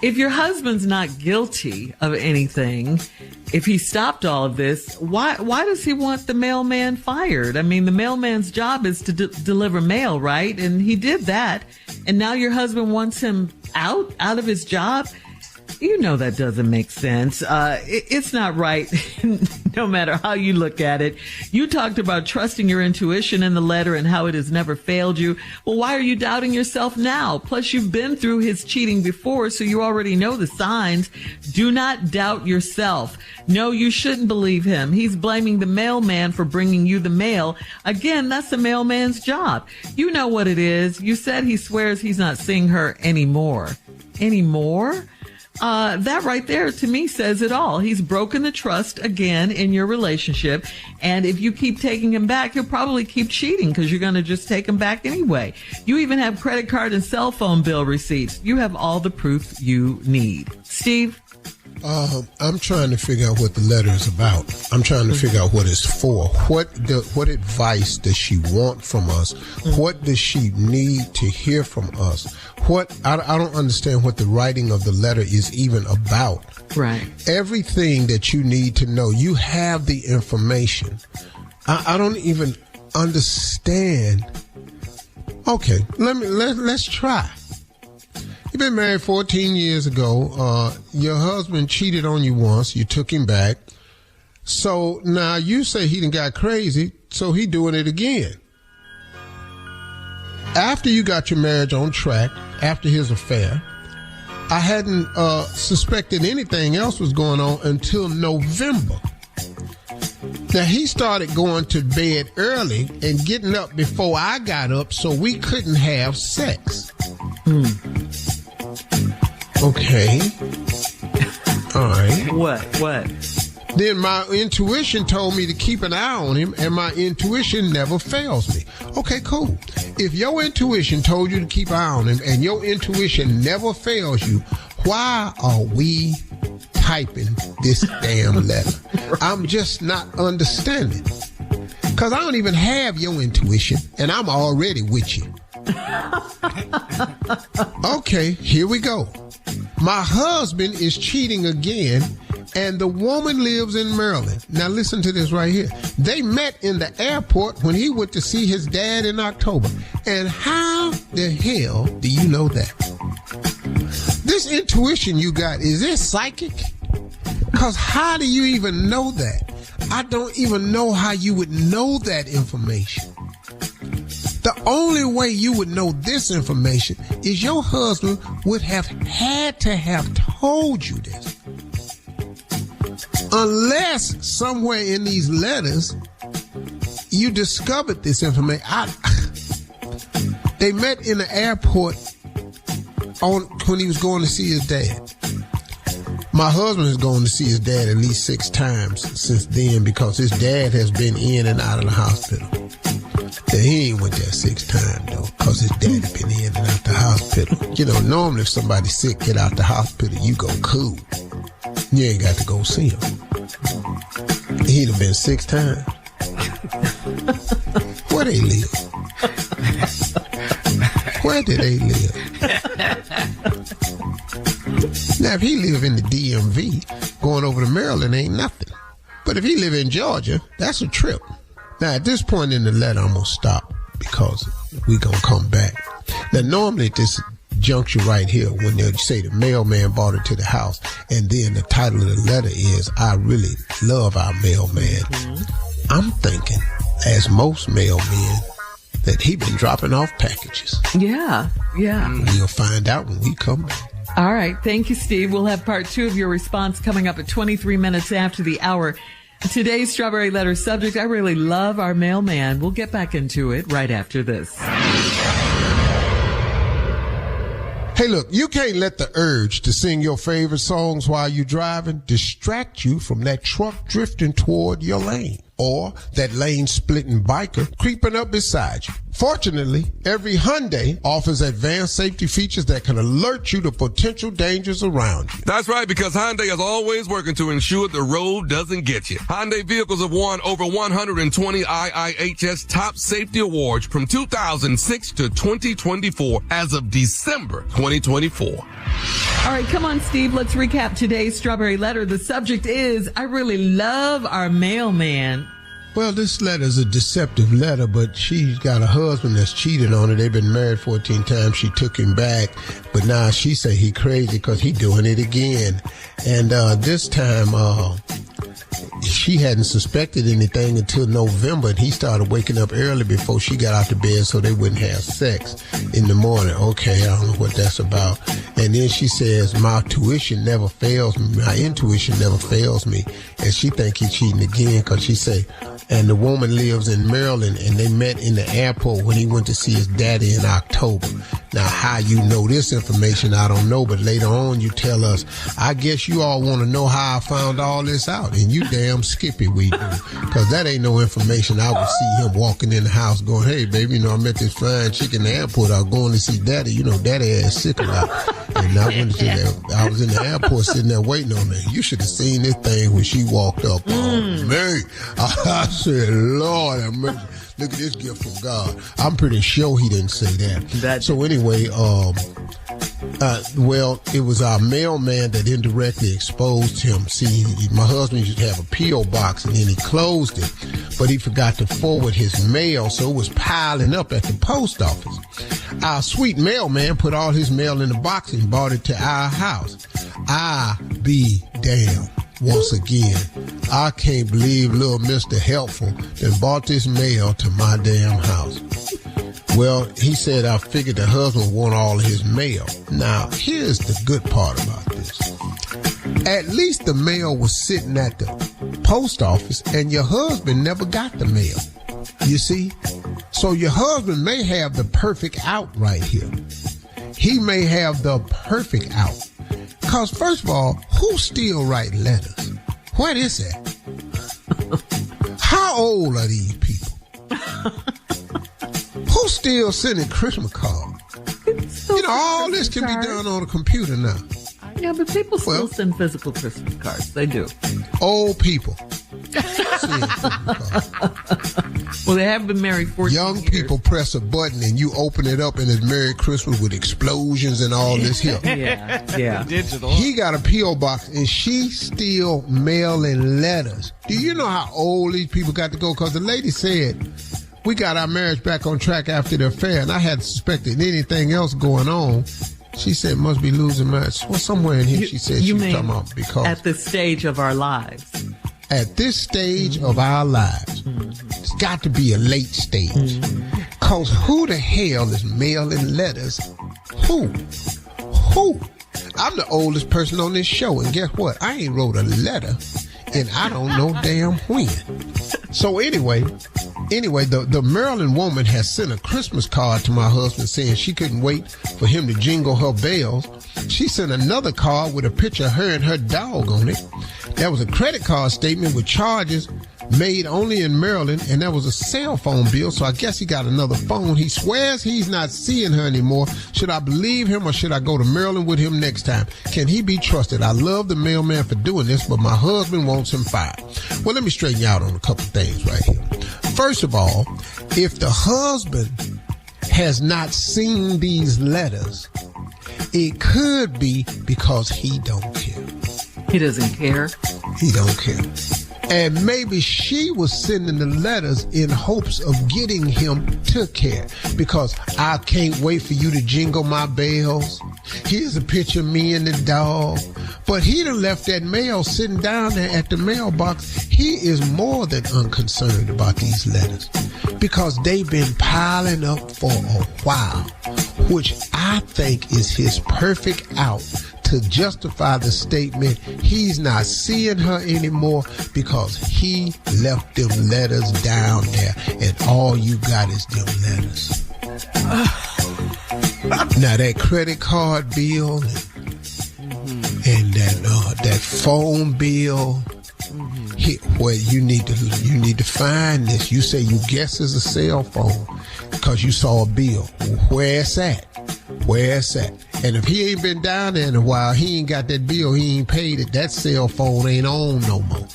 If your husband's not guilty of anything, if he stopped all of this, why does he want the mailman fired? I mean, the mailman's job is to deliver mail, right? And he did that. And now your husband wants him out of his job? You know that doesn't make sense. It's not right, no matter how you look at it. You talked about trusting your intuition in the letter and how it has never failed you. Well, why are you doubting yourself now? Plus, you've been through his cheating before, so you already know the signs. Do not doubt yourself. No, you shouldn't believe him. He's blaming the mailman for bringing you the mail. Again, that's the mailman's job. You know what it is. You said he swears he's not seeing her anymore. Anymore? that right there to me says it all. He's broken the trust again in your relationship. And if you keep taking him back, he'll probably keep cheating because you're going to just take him back anyway. You even have credit card and cell phone bill receipts. You have all the proof you need. Steve? I'm trying to figure out what the letter is about. I'm trying to figure out what it's for. What advice does she want from us? What does she need to hear from us? I don't understand what the writing of the letter is even about. Right. Everything that you need to know, you have the information. I don't even understand. Okay, let's try. You've been married 14 years ago. Your husband cheated on you once. You took him back. So now you say he done got crazy, so he doing it again. After you got your marriage on track, after his affair, I hadn't suspected anything else was going on until November. Now, he started going to bed early and getting up before I got up, so we couldn't have sex. Okay. All right. What? Then my intuition told me to keep an eye on him, and my intuition never fails me. Okay, cool. If your intuition told you to keep an eye on him, and your intuition never fails you, why are we typing this damn letter? I'm just not understanding. Because I don't even have your intuition, and I'm already with you. Okay, here we go. My husband is cheating again, and the woman lives in Maryland. Now listen to this right here. They met in the airport when he went to see his dad in October. And how the hell do you know that? This intuition you got, is it psychic? Because how do you even know that? I don't even know how you would know that information. The only way you would know this information is your husband would have had to have told you this. Unless somewhere in these letters you discovered this information. They met in the airport when he was going to see his dad. My husband is going to see his dad at least 6 times since then because his dad has been in and out of the hospital. Now, he ain't went there 6 times, though, because his dad had been in and out the hospital. You know, normally if somebody's sick, get out the hospital, you go cool. You ain't got to go see him. He'd have been 6 times. Where they live? Where did they live? Now, if he live in the DMV, going over to Maryland ain't nothing. But if he live in Georgia, that's a trip. Now, at this point in the letter, I'm going to stop because we going to come back. Now, normally at this juncture right here, when they say the mailman brought it to the house, and then the title of the letter is, I really love our mailman. I'm thinking, as most mailmen, that he been dropping off packages. Yeah. We'll find out when we come back. All right. Thank you, Steve. We'll have part 2 of your response coming up at 23 minutes after the hour. Today's Strawberry Letter subject, I really love our mailman. We'll get back into it right after this. Hey, look, you can't let the urge to sing your favorite songs while you're driving distract you from that truck drifting toward your lane or that lane-splitting biker creeping up beside you. Fortunately, every Hyundai offers advanced safety features that can alert you to potential dangers around you. That's right, because Hyundai is always working to ensure the road doesn't get you. Hyundai vehicles have won over 120 IIHS top safety awards from 2006 to 2024 as of December 2024. All right, come on, Steve. Let's recap today's Strawberry Letter. The subject is, I really love our mailman. Well, this letter is a deceptive letter, but she's got a husband that's cheated on her. They've been married 14 times. She took him back, but now she say he crazy because he doing it again. And this time, she hadn't suspected anything until November, and he started waking up early before she got out to bed so they wouldn't have sex in the morning. Okay, I don't know what that's about. And then she says, my tuition never fails me. My intuition never fails me. And she think he's cheating again because she say, And the woman lives in Maryland, and they met in the airport when he went to see his daddy in October. Now, how you know this information, I don't know, but later on you tell us, I guess you all want to know how I found all this out, and you damn skippy we do. Because that ain't no information. I would see him walking in the house going, hey, baby, I met this fine chick in the airport. I was going to see daddy. Daddy ass sick a lot. And I was in the airport sitting there waiting on her. You should have seen this thing when she walked up on me. I said, Lord, look at this gift from God. I'm pretty sure he didn't say that. So anyway, it was our mailman that indirectly exposed him. See, my husband used to have a P.O. box, and then he closed it, but he forgot to forward his mail, so it was piling up at the post office. Our sweet mailman put all his mail in the box and brought it to our house. I be damned. Once again, I can't believe little Mr. Helpful then bought this mail to my damn house. Well, he said I figured the husband want all of his mail. Now, here's the good part about this. At least the mail was sitting at the post office, and your husband never got the mail. You see? So your husband may have the perfect out right here. He may have the perfect out. Because, first of all, who still write letters? What is that? How old are these people? Who's still sending Christmas cards? All this can be done on a computer now. Yeah, but people still send physical Christmas cards. They do. Old people. Well, they have been married 14 Young years. people press a button and you open it up and it's Merry Christmas with explosions and all this here. Yeah. Digital. He got a P.O. box and she still mailing letters. Do you know how old these people got to go? Because the lady said, we got our marriage back on track after the affair, and I hadn't suspected anything else going on. She said, must be losing marriage. Well, somewhere in here she said she was talking about because at this stage of our lives. At this stage of our lives, it's got to be a late stage. Because who the hell is mailing letters? Who? I'm the oldest person on this show, and guess what? I ain't wrote a letter, and I don't know damn when. So anyway, the Maryland woman has sent a Christmas card to my husband saying she couldn't wait for him to jingle her bells. She sent another card with a picture of her and her dog on it. That was a credit card statement with charges made only in Maryland, and that was a cell phone bill, so I guess he got another phone. He swears he's not seeing her anymore. Should I believe him or should I go to Maryland with him next time? Can he be trusted? I love the mailman for doing this, but my husband wants him fired. Well, let me straighten you out on a couple things right here. First of all, if the husband has not seen these letters, it could be because he don't care. He doesn't care? He don't care. And maybe she was sending the letters in hopes of getting him to care. Because I can't wait for you to jingle my bells. Here's a picture of me and the dog. But he done left that mail sitting down there at the mailbox. He is more than unconcerned about these letters. Because they've been piling up for a while. Which I think is his perfect out to justify the statement he's not seeing her anymore because he left them letters down there and all you got is them letters. Now that credit card bill and that phone bill, well, you need to find this. You say you guess it's a cell phone because you saw a bill. Where it's at? And if he ain't been down there in a while, he ain't got that bill, he ain't paid it, that cell phone ain't on no more.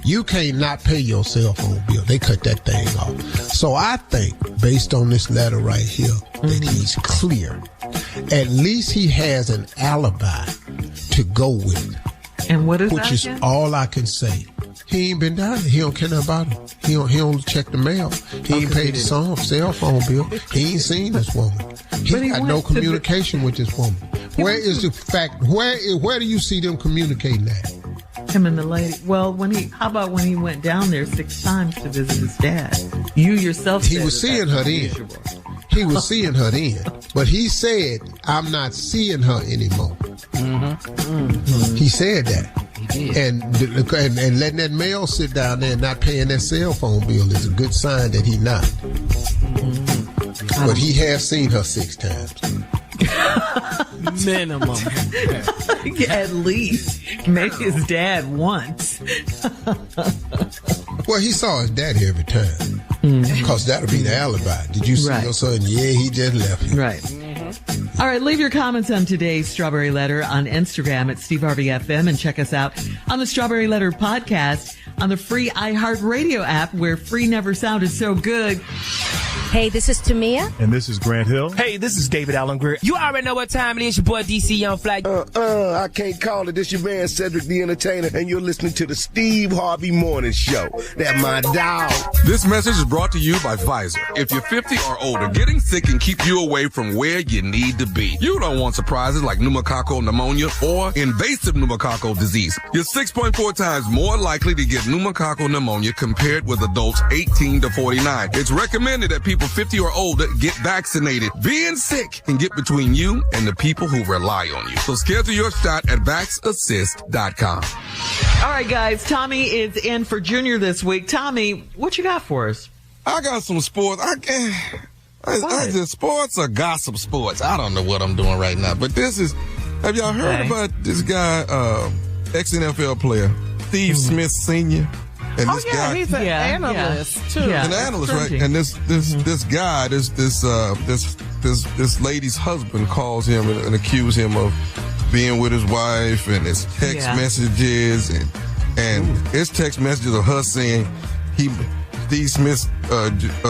You can't not pay your cell phone bill. They cut that thing off. So I think, based on this letter right here, that he's clear. At least he has an alibi to go with. And what is that? Which is all I can say. He ain't been down there. He don't care nothing about it. He don't check the mail. He ain't paid his cell phone bill. He ain't seen this woman. He got no communication with this woman. Where is the fact? Where do you see them communicating at? Him and the lady. Well, how about when he went down there 6 times to visit his dad? You yourself said he was seeing her then. He was seeing her then. But he said, I'm not seeing her anymore. He said that. And letting that male sit down there and not paying that cell phone bill is a good sign that he not. But he has seen her 6 times. Minimum. At least. Maybe his dad once. Well, he saw his daddy every time. Because that'll be the alibi. Did you see your son? Yeah, he just left him. Right. All right, leave your comments on today's Strawberry Letter on Instagram at Steve Harvey FM, and check us out on the Strawberry Letter podcast on the free iHeartRadio app, where free never sounded so good. Hey, this is Tamia. And this is Grant Hill. Hey, this is David Allen Greer. You already know what time it is. Your boy DC Young Fly. I can't call it. This your man Cedric the Entertainer, and you're listening to the Steve Harvey Morning Show. That my dog. This message is brought to you by Pfizer. If you're 50 or older, getting sick can keep you away from where you need to be. You don't want surprises like pneumococcal pneumonia or invasive pneumococcal disease. You're 6.4 times more likely to get pneumococcal pneumonia compared with adults 18 to 49. It's recommended that people 50 or older get vaccinated. Being sick can get between you and the people who rely on you. So schedule your shot at vaxassist.com. All right, guys. Tommy is in for Junior this week. Tommy, what you got for us? I got some sports. I just sports or gossip sports. I don't know what I'm doing right now. But this is, have y'all heard about this guy, ex-NFL player, Steve Smith Sr.? And this guy, he's an analyst too. Yeah. An analyst, right? And this guy, this lady's husband calls him and accuses him of being with his wife, and his text messages and his text messages of her saying Steve Smith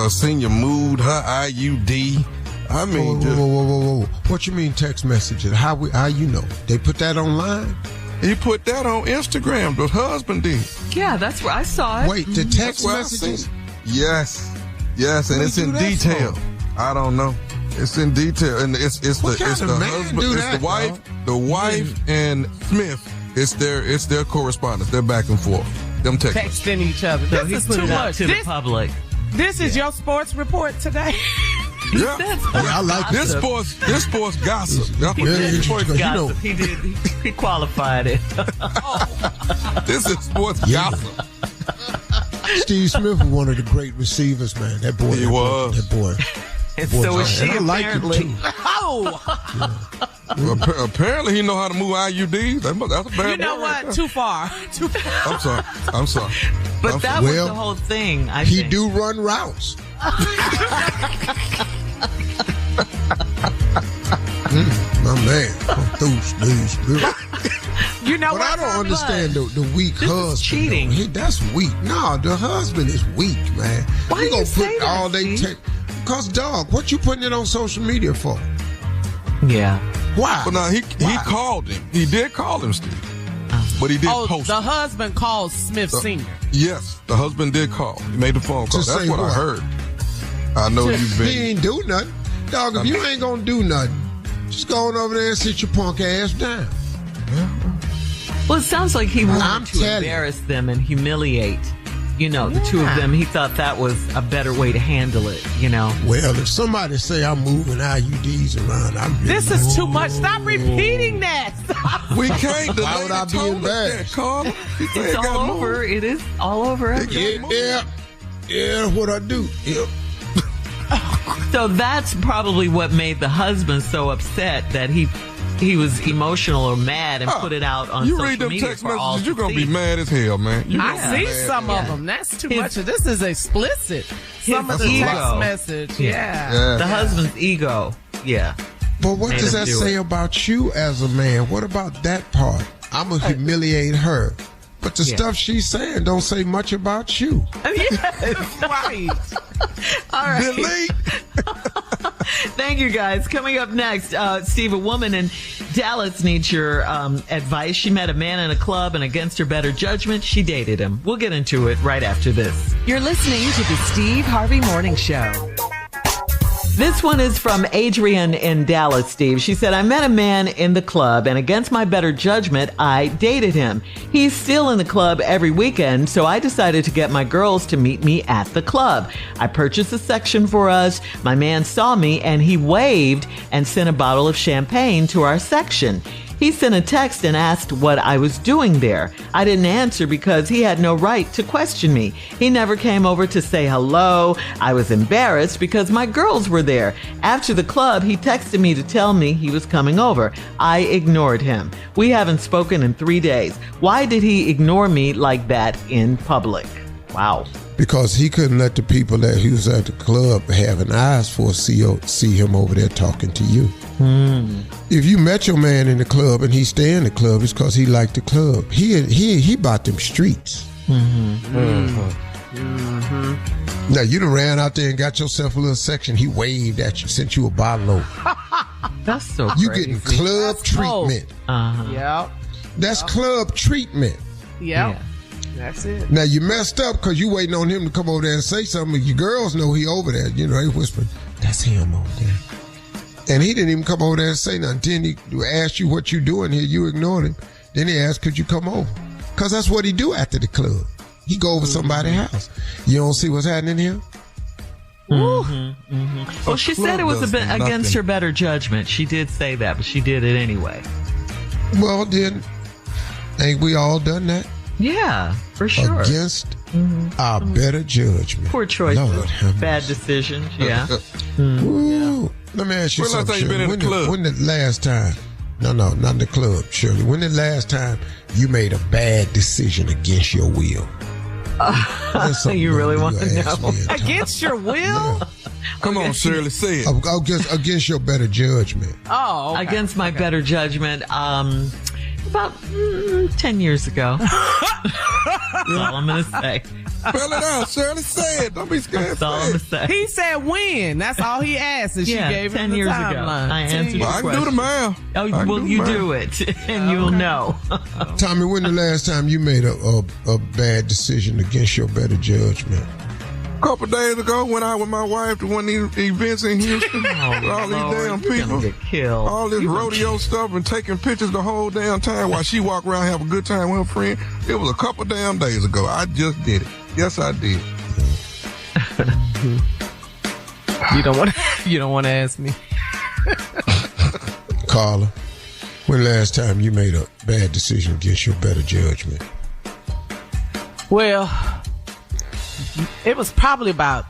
Senior moved her IUD. I mean, whoa. What you mean text messages? How you know? They put that online? He put that on Instagram. The husband did. Yeah, that's where I saw it. Wait, the text messages? Yes, and it's in detail. I don't know. It's in detail, and it's the husband, it's the wife, and Smith. It's their correspondence. They're back and forth. Them texting each other. So this is too much to the public. This is your sports report today. Yeah, I like this sports gossip. Sports gossip. He qualified it. This is sports gossip. Steve Smith was one of the great receivers, man. That boy. He was. That boy. And so is she, apparently. Apparently he know how to move IUDs. That's a bad You know what? Right, Too far. I'm sorry. But that was the whole thing. He do run routes. My man. You know but what? I don't understand the weak husband. Cheating. That's weak. No, the husband is weak, man. Why you do you say put that, all they take? Because, dog, what you putting it on social media for? Yeah. Why? But no, he called him. He did call him, Steve. But he did post. The husband called Smith Sr. Yes, the husband did call. He made the phone call. That's what I heard. I know you've been. He ain't do nothing. Dog, if you ain't gonna do nothing, just go on over there and sit your punk ass down. Well, it sounds like he wanted to embarrass them and humiliate. The two of them. He thought that was a better way to handle it, Well, if somebody say I'm moving IUDs around, this is too much. Stop repeating that. We can't. Why would I be embarrassed? It's all over. It is all over. Yeah, what I do. Yeah. So that's probably what made the husband so upset that he was emotional or mad and put it out on social media. You read them text messages, you're going to see. be mad as hell, man. I see some of them. That's too much. This is explicit. Some of the text message. Yeah. The husband's ego. Yeah. But what does that say about you as a man? What about that part? I'm going to humiliate her. But the stuff she's saying don't say much about you. Yes, right. All right. Delete. Thank you, guys. Coming up next, Steve, a woman in Dallas needs your advice. She met a man in a club, and against her better judgment, she dated him. We'll get into it right after this. You're listening to the Steve Harvey Morning Show. This one is from Adrian in Dallas, Steve. She said, I met a man in the club, and against my better judgment, I dated him. He's still in the club every weekend, so I decided to get my girls to meet me at the club. I purchased a section for us. My man saw me, and he waved and sent a bottle of champagne to our section. He sent a text and asked what I was doing there. I didn't answer because he had no right to question me. He never came over to say hello. I was embarrassed because my girls were there. After the club, he texted me to tell me he was coming over. I ignored him. We haven't spoken in 3 days. Why did he ignore me like that in public? Wow. Because he couldn't let the people that he was at the club having eyes for see him over there talking to you. If you met your man in the club and he stay in the club, it's because he liked the club. He bought them streets. Now you done ran out there and got yourself a little section. He waved at you, sent you a bottle over. That's so you crazy. getting club treatment. Yep. That's club treatment. Yep. That's it. Now you messed up because you waiting on him to come over there and say something. Your girls know he over there. You know, they whispering, that's him over there. And he didn't even come over there and say nothing. Then he asked you what you doing here. You ignored him. Then he asked, could you come over? Because that's what he do after the club. He go over somebody's house. You don't see what's happening here? Well, she said it was a bit against her better judgment. She did say that, but she did it anyway. Well, then, ain't we all done that? Yeah, for sure. Against our better judgment. Poor choices. Lord, bad decisions. Yeah. Ooh. Let me ask you something, Shirley. When the last time? No, not in the club, Shirley. When the last time you made a bad decision against your will? You really want to know? Against your will? Come on, Shirley, say it. Against your better judgment. Oh, okay. Against my better judgment. About 10 years ago. That's all I'm going to say. Spell it out, Shirley. Say it. Don't be scared. That's all I'm going to say. He said when. That's all he asked. And she gave 10 him the years timeline. ago. I answered I can do the math. Oh, well, you do it, and you'll know. Tommy, when the last time you made a bad decision against your better judgment? A couple days ago, went out with my wife to one of these events in Houston. All these damn people. Get killed. All this rodeo stuff and taking pictures the whole damn time while she walk around have a good time with her friend. It was a couple damn days ago. I just did it. Yes, I did. You don't want to ask me. Carla, when last time you made a bad decision against your better judgment? Well, it was probably about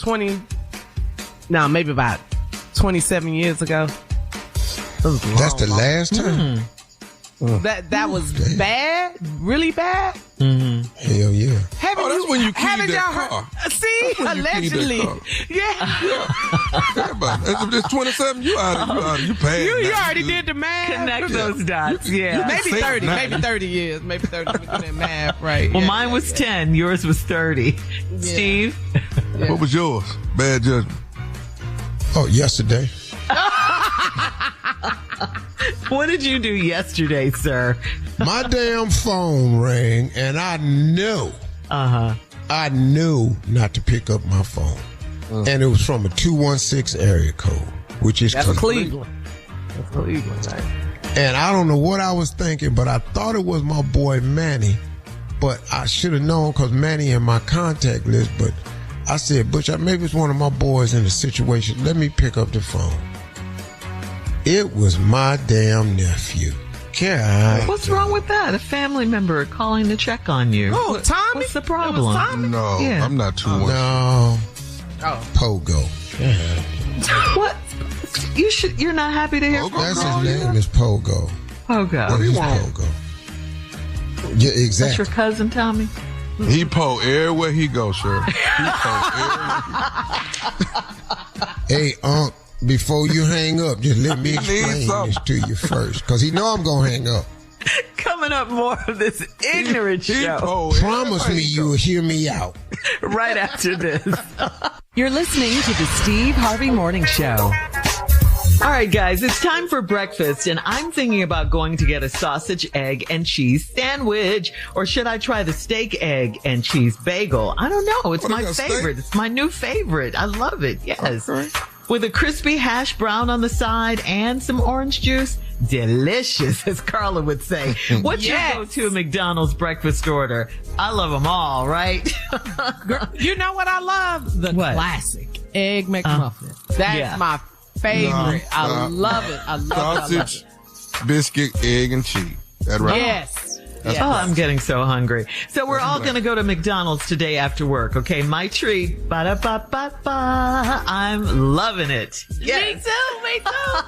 maybe about 27 years ago. That's the last time? That was bad? Really bad? Hell yeah. That's when you keyed that car. See? Allegedly. Yeah. If it's 27, you out. You passed. You already did the math. Connect those dots. Yeah. Maybe 30. Maybe 30 years. Maybe 30. We're doing that math, right? Well, mine was 10. Yours was 30. Yeah. Steve? What was yours? Bad judgment. Oh, yesterday. What did you do yesterday, sir? My damn phone rang, and I knew. I knew not to pick up my phone. And it was from a 216 area code, which is Cleveland. That's Cleveland, right? And I don't know what I was thinking, but I thought it was my boy Manny. But I should have known because Manny in my contact list. But I said, Butch, maybe it's one of my boys in the situation. Let me pick up the phone. It was my damn nephew. God. What's wrong with that? A family member calling to check on you. Oh, Tommy? What's the problem? No, Yeah. I'm not too much. No. Pogo. What? You're not happy to hear from That's his name is Pogo. Pogo. What is Pogo? Yeah, exactly. That's your cousin, Tommy? He po everywhere he goes, sir. Hey, Unc, before you hang up, just let me explain this to you first, because he know I'm going to hang up. Coming up, more of this ignorant show. Promise me you will hear me out. Right after this. You're listening to the Steve Harvey Morning Show. All right, guys, it's time for breakfast, and I'm thinking about going to get a sausage, egg, and cheese sandwich. Or should I try the steak, egg, and cheese bagel? I don't know. It's my favorite. It's my new favorite. I love it. Yes. Okay. With a crispy hash brown on the side and some orange juice. Delicious, as Carla would say. What's your go-to McDonald's breakfast order? I love them all, right? You know what I love? The classic Egg McMuffin. That's my favorite. I love it. I love it. biscuit, egg, and cheese. That right? Yes. Oh, I'm getting so hungry. So we're all going to go to McDonald's today after work, okay? My treat. Ba-da-ba-ba-ba. I'm loving it. Yes. Me too.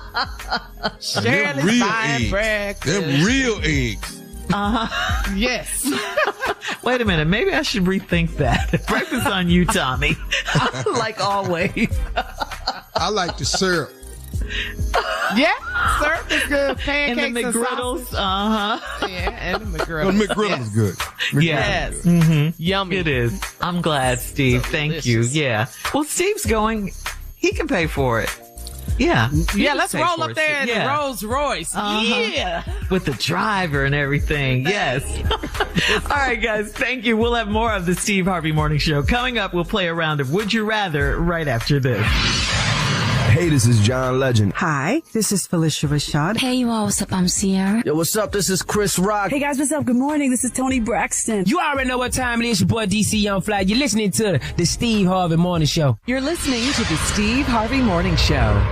Shirley's buying breakfast. Them real eggs. Uh-huh. Yes. Wait a minute. Maybe I should rethink that. Breakfast on you, Tommy. Like always. I like the syrup. Yeah, syrup is good. Pancakes and the McGriddles. Uh-huh. Yeah, and the McGriddles. The McGriddle is good. Yes. Mm-hmm. Yummy. It is. I'm glad, Steve. So Thank delicious. you. Yeah. Well, Steve's going. He can pay for it. Yeah. Yeah, let's roll up there in the Rolls Royce. Yeah. With the driver and everything. Yes. All right, guys. Thank you. We'll have more of the Steve Harvey Morning Show. Coming up, we'll play a round of Would You Rather right after this. Hey, this is John Legend. Hi, this is Felicia Rashad. Hey, you all, what's up? I'm Sierra. Yo, what's up? This is Chris Rock. Hey, guys, what's up? Good morning. This is Tony Braxton. You already know what time it is. Your boy DC Young Fly. You're listening to the Steve Harvey Morning Show. You're listening to the Steve Harvey Morning Show.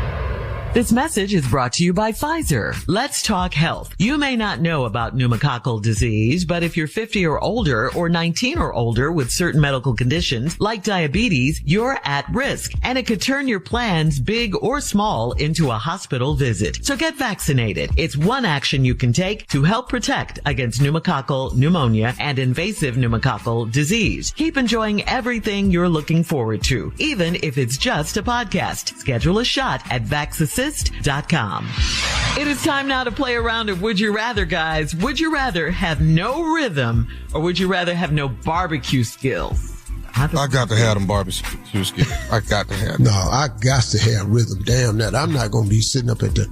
This message is brought to you by Pfizer. Let's talk health. You may not know about pneumococcal disease, but if you're 50 or older or 19 or older with certain medical conditions like diabetes, you're at risk, and it could turn your plans, big or small, into a hospital visit. So get vaccinated. It's one action you can take to help protect against pneumococcal pneumonia and invasive pneumococcal disease. Keep enjoying everything you're looking forward to, even if it's just a podcast. Schedule a shot at vaccinated.com. It is time now to play a round of Would You Rather, guys. Would you rather have no rhythm or would you rather have no barbecue skills? I got to have them barbecue skills. I got to have them. No, I got to have rhythm. Damn that. I'm not going to be sitting up at the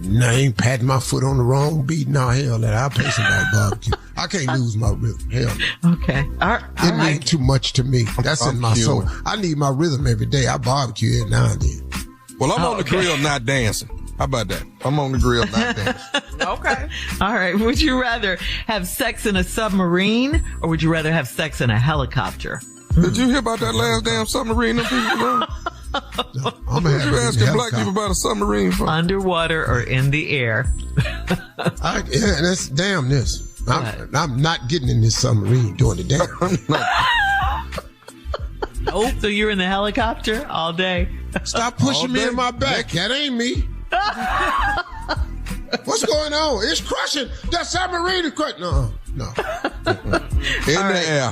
name, patting my foot on the wrong beat. No, hell that. I'll pay somebody barbecue. I can't lose my rhythm. Hell no. Okay. It means too much to me. That's in my soul. I need my rhythm every day. I barbecue every now and then. Well, I'm on the grill not dancing. How about that? I'm on the grill not dancing. Okay. All right. Would you rather have sex in a submarine or would you rather have sex in a helicopter? Did you hear about that last damn submarine them people doing? I'm gonna have you asking black people about a submarine for? Underwater or in the air? That's damn this. I'm not getting in this submarine doing the damn. Nope. So you're in the helicopter all day? Stop pushing me in my back. That ain't me. What's going on? It's crushing. That submarine is crushing. No. In the air.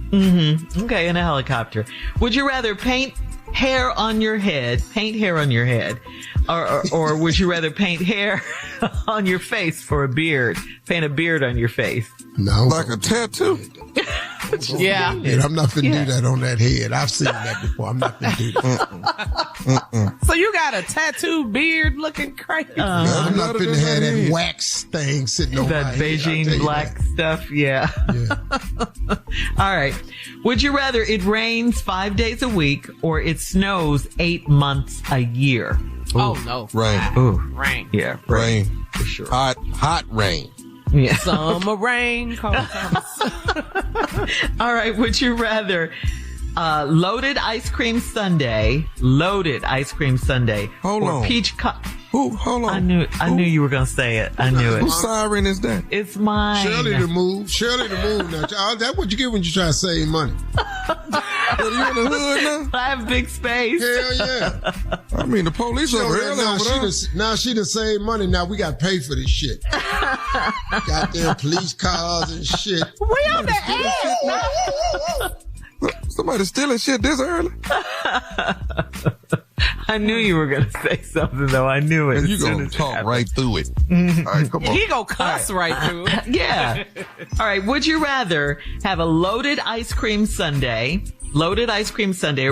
Mm-hmm. Okay, in a helicopter. Would you rather paint hair on your head, or would you rather paint hair on your face for a beard? Paint a beard on your face? No. Like a tattoo? Yeah. I'm not finna do that on that head. I've seen that before. I'm not finna do that. So you got a tattooed beard looking crazy. I'm not finna have that wax thing sitting on that my Beijing head. black stuff. Yeah. All right. Would you rather it rains 5 days a week or it snows 8 months a year? Ooh. Oh, no. Rain. Ooh. Rain. Yeah. Rain. For sure. Hot rain. Yeah. Summer rain. All right. Would you rather loaded ice cream sundae, Hold or on. peach Hold on. I knew you were going to say it. I knew it. Whose siren is that? It's mine. Shirley the move. Now, that's what you get when you try to save money. You in the hood now? I have big space. Hell yeah. I mean, the police over here. Now she done saved money. Now we got to pay for this shit. Goddamn police cars and shit. We on the air now. Somebody stealing shit this early? I knew you were going to say something, though. I knew it. And you going to talk right through it. Mm-hmm. All right, come on. He going to cuss right through it. Yeah. All right. Would you rather have a loaded ice cream sundae, or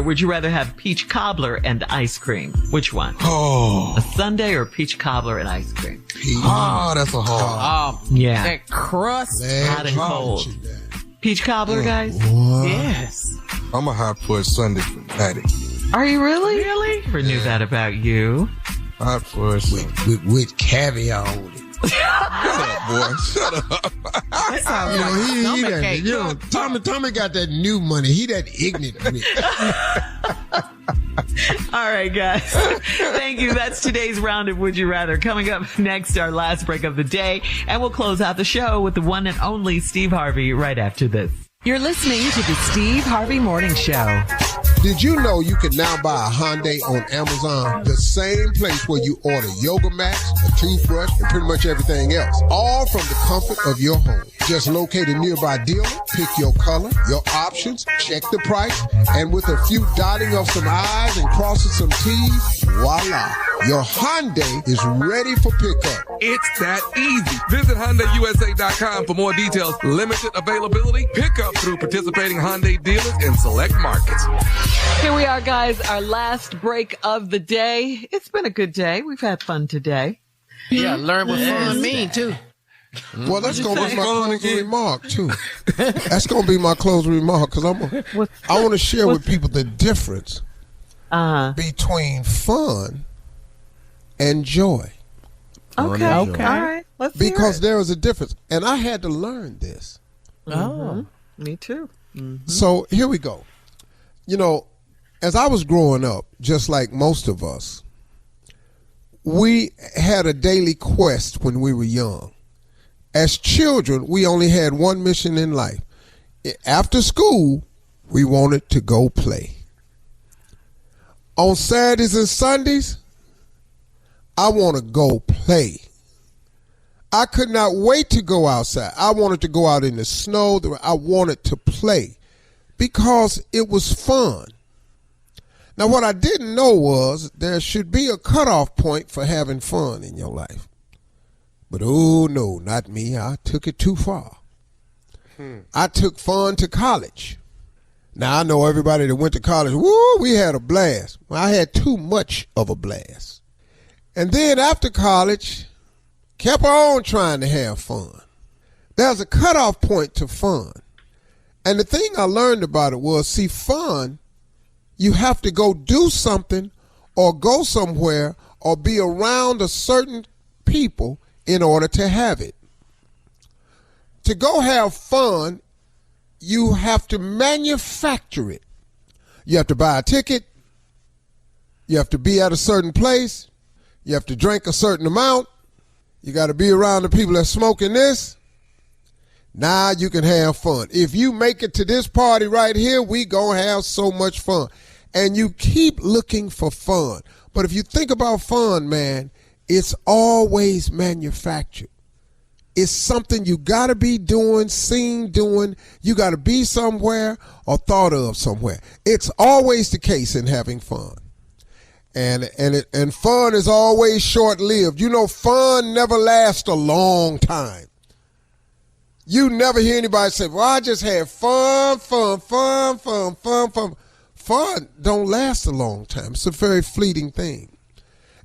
would you rather have peach cobbler and ice cream? Which one? Oh. A sundae or peach cobbler and ice cream? Oh, that's a hard. Yeah. That crust. Hot and cold. Peach cobbler, guys? What? Yes. I'm a hot for a Sunday for Patty. Are you really? Really? Never knew that about you. Hot for a Sunday. With caviar on it. Shut up, boy. Shut up. That sounds like stomach ache. Tommy got that new money. He that ignorant. All right, guys. Thank you. That's today's round of Would You Rather. Coming up next, our last break of the day, and we'll close out the show with the one and only Steve Harvey right after this. You're listening to the Steve Harvey Morning Show. Did you know you can now buy a Hyundai on Amazon? The same place where you order yoga mats, a toothbrush, and pretty much everything else. All from the comfort of your home. Just locate a nearby dealer, pick your color, your options, check the price, and with a few dotting of some I's and crossing some T's, voila. Your Hyundai is ready for pickup. It's that easy. Visit HyundaiUSA.com for more details. Limited availability, pickup through participating Hyundai dealers in select markets. Here we are, guys, our last break of the day. It's been a good day. We've had fun today. Yeah, learn what fun means, too. Well, that's going to be my closing remark, too. That's going to be my closing remark, because I want to share with people the difference between fun and joy. Okay. All right. Let's hear because it. there is a difference. And I had to learn this. Oh, me too. So here we go. You know, as I was growing up, just like most of us, we had a daily quest when we were young. As children, we only had one mission in life. After school, we wanted to go play. On Saturdays and Sundays, I want to go play. I could not wait to go outside. I wanted to go out in the snow. I wanted to play because it was fun. Now, what I didn't know was there should be a cutoff point for having fun in your life. But oh no, not me. I took it too far. I took fun to college. Now, I know everybody that went to college, woo, we had a blast. Well, I had too much of a blast. And then after college, kept on trying to have fun. There's a cutoff point to fun. And the thing I learned about it was, see, fun, you have to go do something or go somewhere or be around a certain people in order to have it. To go have fun, you have to manufacture it. You have to buy a ticket. You have to be at a certain place. You have to drink a certain amount. You got to be around the people that's smoking this. Now you can have fun. If you make it to this party right here, we gonna have so much fun. And you keep looking for fun. But if you think about fun, man, it's always manufactured. It's something you got to be doing, seen doing. You got to be somewhere or thought of somewhere. It's always the case in having fun. And fun is always short-lived. You know, fun never lasts a long time. You never hear anybody say, well, I just had fun. Fun don't last a long time. It's a very fleeting thing.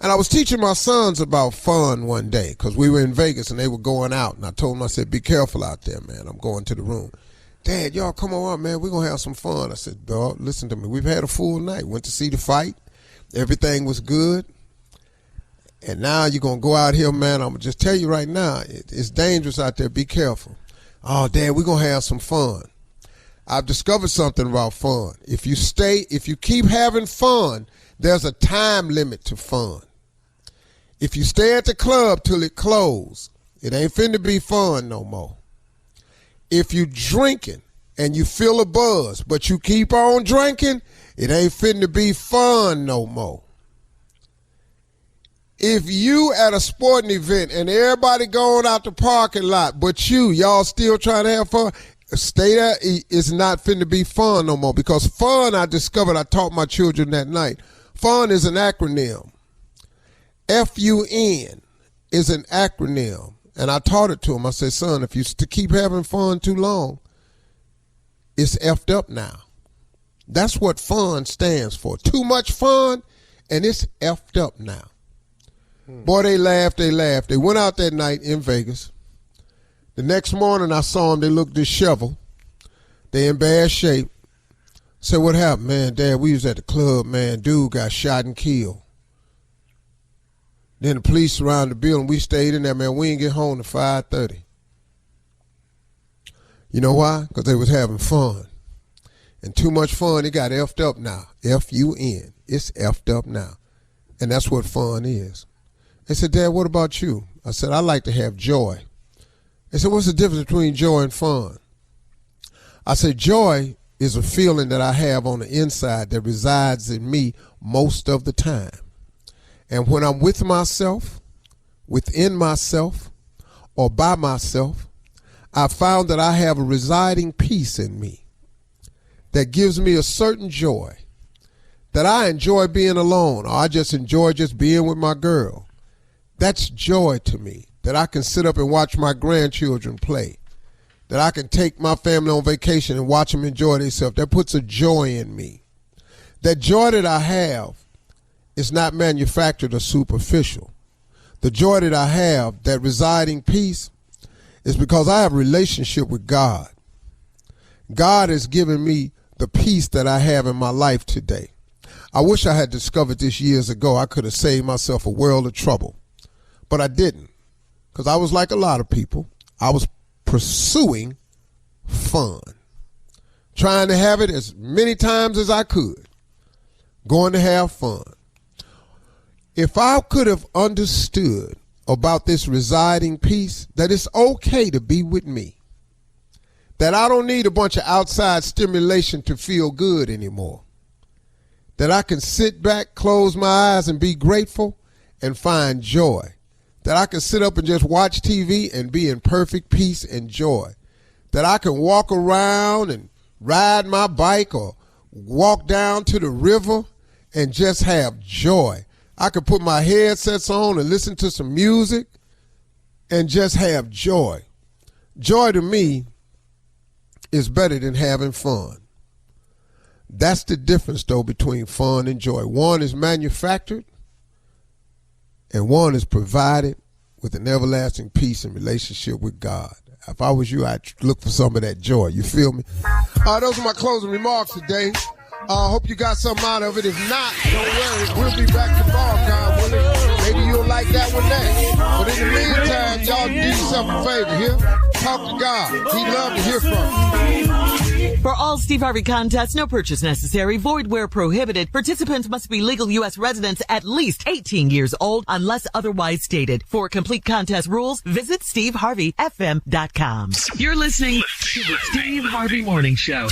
And I was teaching my sons about fun one day because we were in Vegas and they were going out. And I told them, I said, be careful out there, man. I'm going to the room. Dad, y'all come on, man. We're going to have some fun. I said, dog, listen to me. We've had a full night. Went to see the fight. Everything was good. And now you're going to go out here, man. I'm going to just tell you right now, it's dangerous out there. Be careful. Oh, Dad, we're going to have some fun. I've discovered something about fun. If you keep having fun, there's a time limit to fun. If you stay at the club till it closes, it ain't finna be fun no more. If you drinking and you feel a buzz, but you keep on drinking, it ain't finna be fun no more. If you at a sporting event and everybody going out the parking lot, but y'all still trying to have fun, stay there, it's not finna be fun no more. Because fun, I discovered, I taught my children that night, fun is an acronym. F-U-N is an acronym. And I taught it to him. I said, son, if you keep having fun too long, it's effed up now. That's what fun stands for. Too much fun, and it's effed up now. Boy, they laughed. They went out that night in Vegas. The next morning I saw them. They looked disheveled. They in bad shape. Said, what happened, man? Dad, we was at the club, man. Dude got shot and killed. Then the police surrounded the building. We stayed in there, man. We didn't get home to 5:30. You know why? Because they was having fun. And too much fun, it got effed up now. F-U-N. it's effed up now. And that's what fun is. They said, Dad, what about you? I said, I like to have joy. They said, what's the difference between joy and fun? I said, joy is a feeling that I have on the inside that resides in me most of the time. And when I'm with myself, within myself, or by myself, I found that I have a residing peace in me that gives me a certain joy, that I enjoy being alone, or I just enjoy just being with my girl. That's joy to me, that I can sit up and watch my grandchildren play, that I can take my family on vacation and watch them enjoy themselves. That puts a joy in me. That joy that I have is not manufactured or superficial. The joy that I have, that residing peace, is because I have a relationship with God. God has given me the peace that I have in my life today. I wish I had discovered this years ago. I could have saved myself a world of trouble, but I didn't, because I was like a lot of people. I was pursuing fun, trying to have it as many times as I could, going to have fun. If I could have understood about this residing peace, that it's okay to be with me, that I don't need a bunch of outside stimulation to feel good anymore, that I can sit back, close my eyes, and be grateful and find joy, that I can sit up and just watch TV and be in perfect peace and joy, that I can walk around and ride my bike or walk down to the river and just have joy. I could put my headsets on and listen to some music and just have joy. Joy to me is better than having fun. That's the difference, though, between fun and joy. One is manufactured and one is provided with an everlasting peace and relationship with God. If I was you, I'd look for some of that joy. You feel me? Those are my closing remarks today. I hope you got something out of it. If not, don't worry. We'll be back tomorrow, God willing. Maybe you'll like that one next. But in the meantime, y'all do yourself a favor here. Talk to God. He'd love to hear from you. For all Steve Harvey contests, no purchase necessary, void where prohibited. Participants must be legal U.S. residents at least 18 years old unless otherwise stated. For complete contest rules, visit SteveHarveyFM.com. You're listening to the Steve Harvey Morning Show.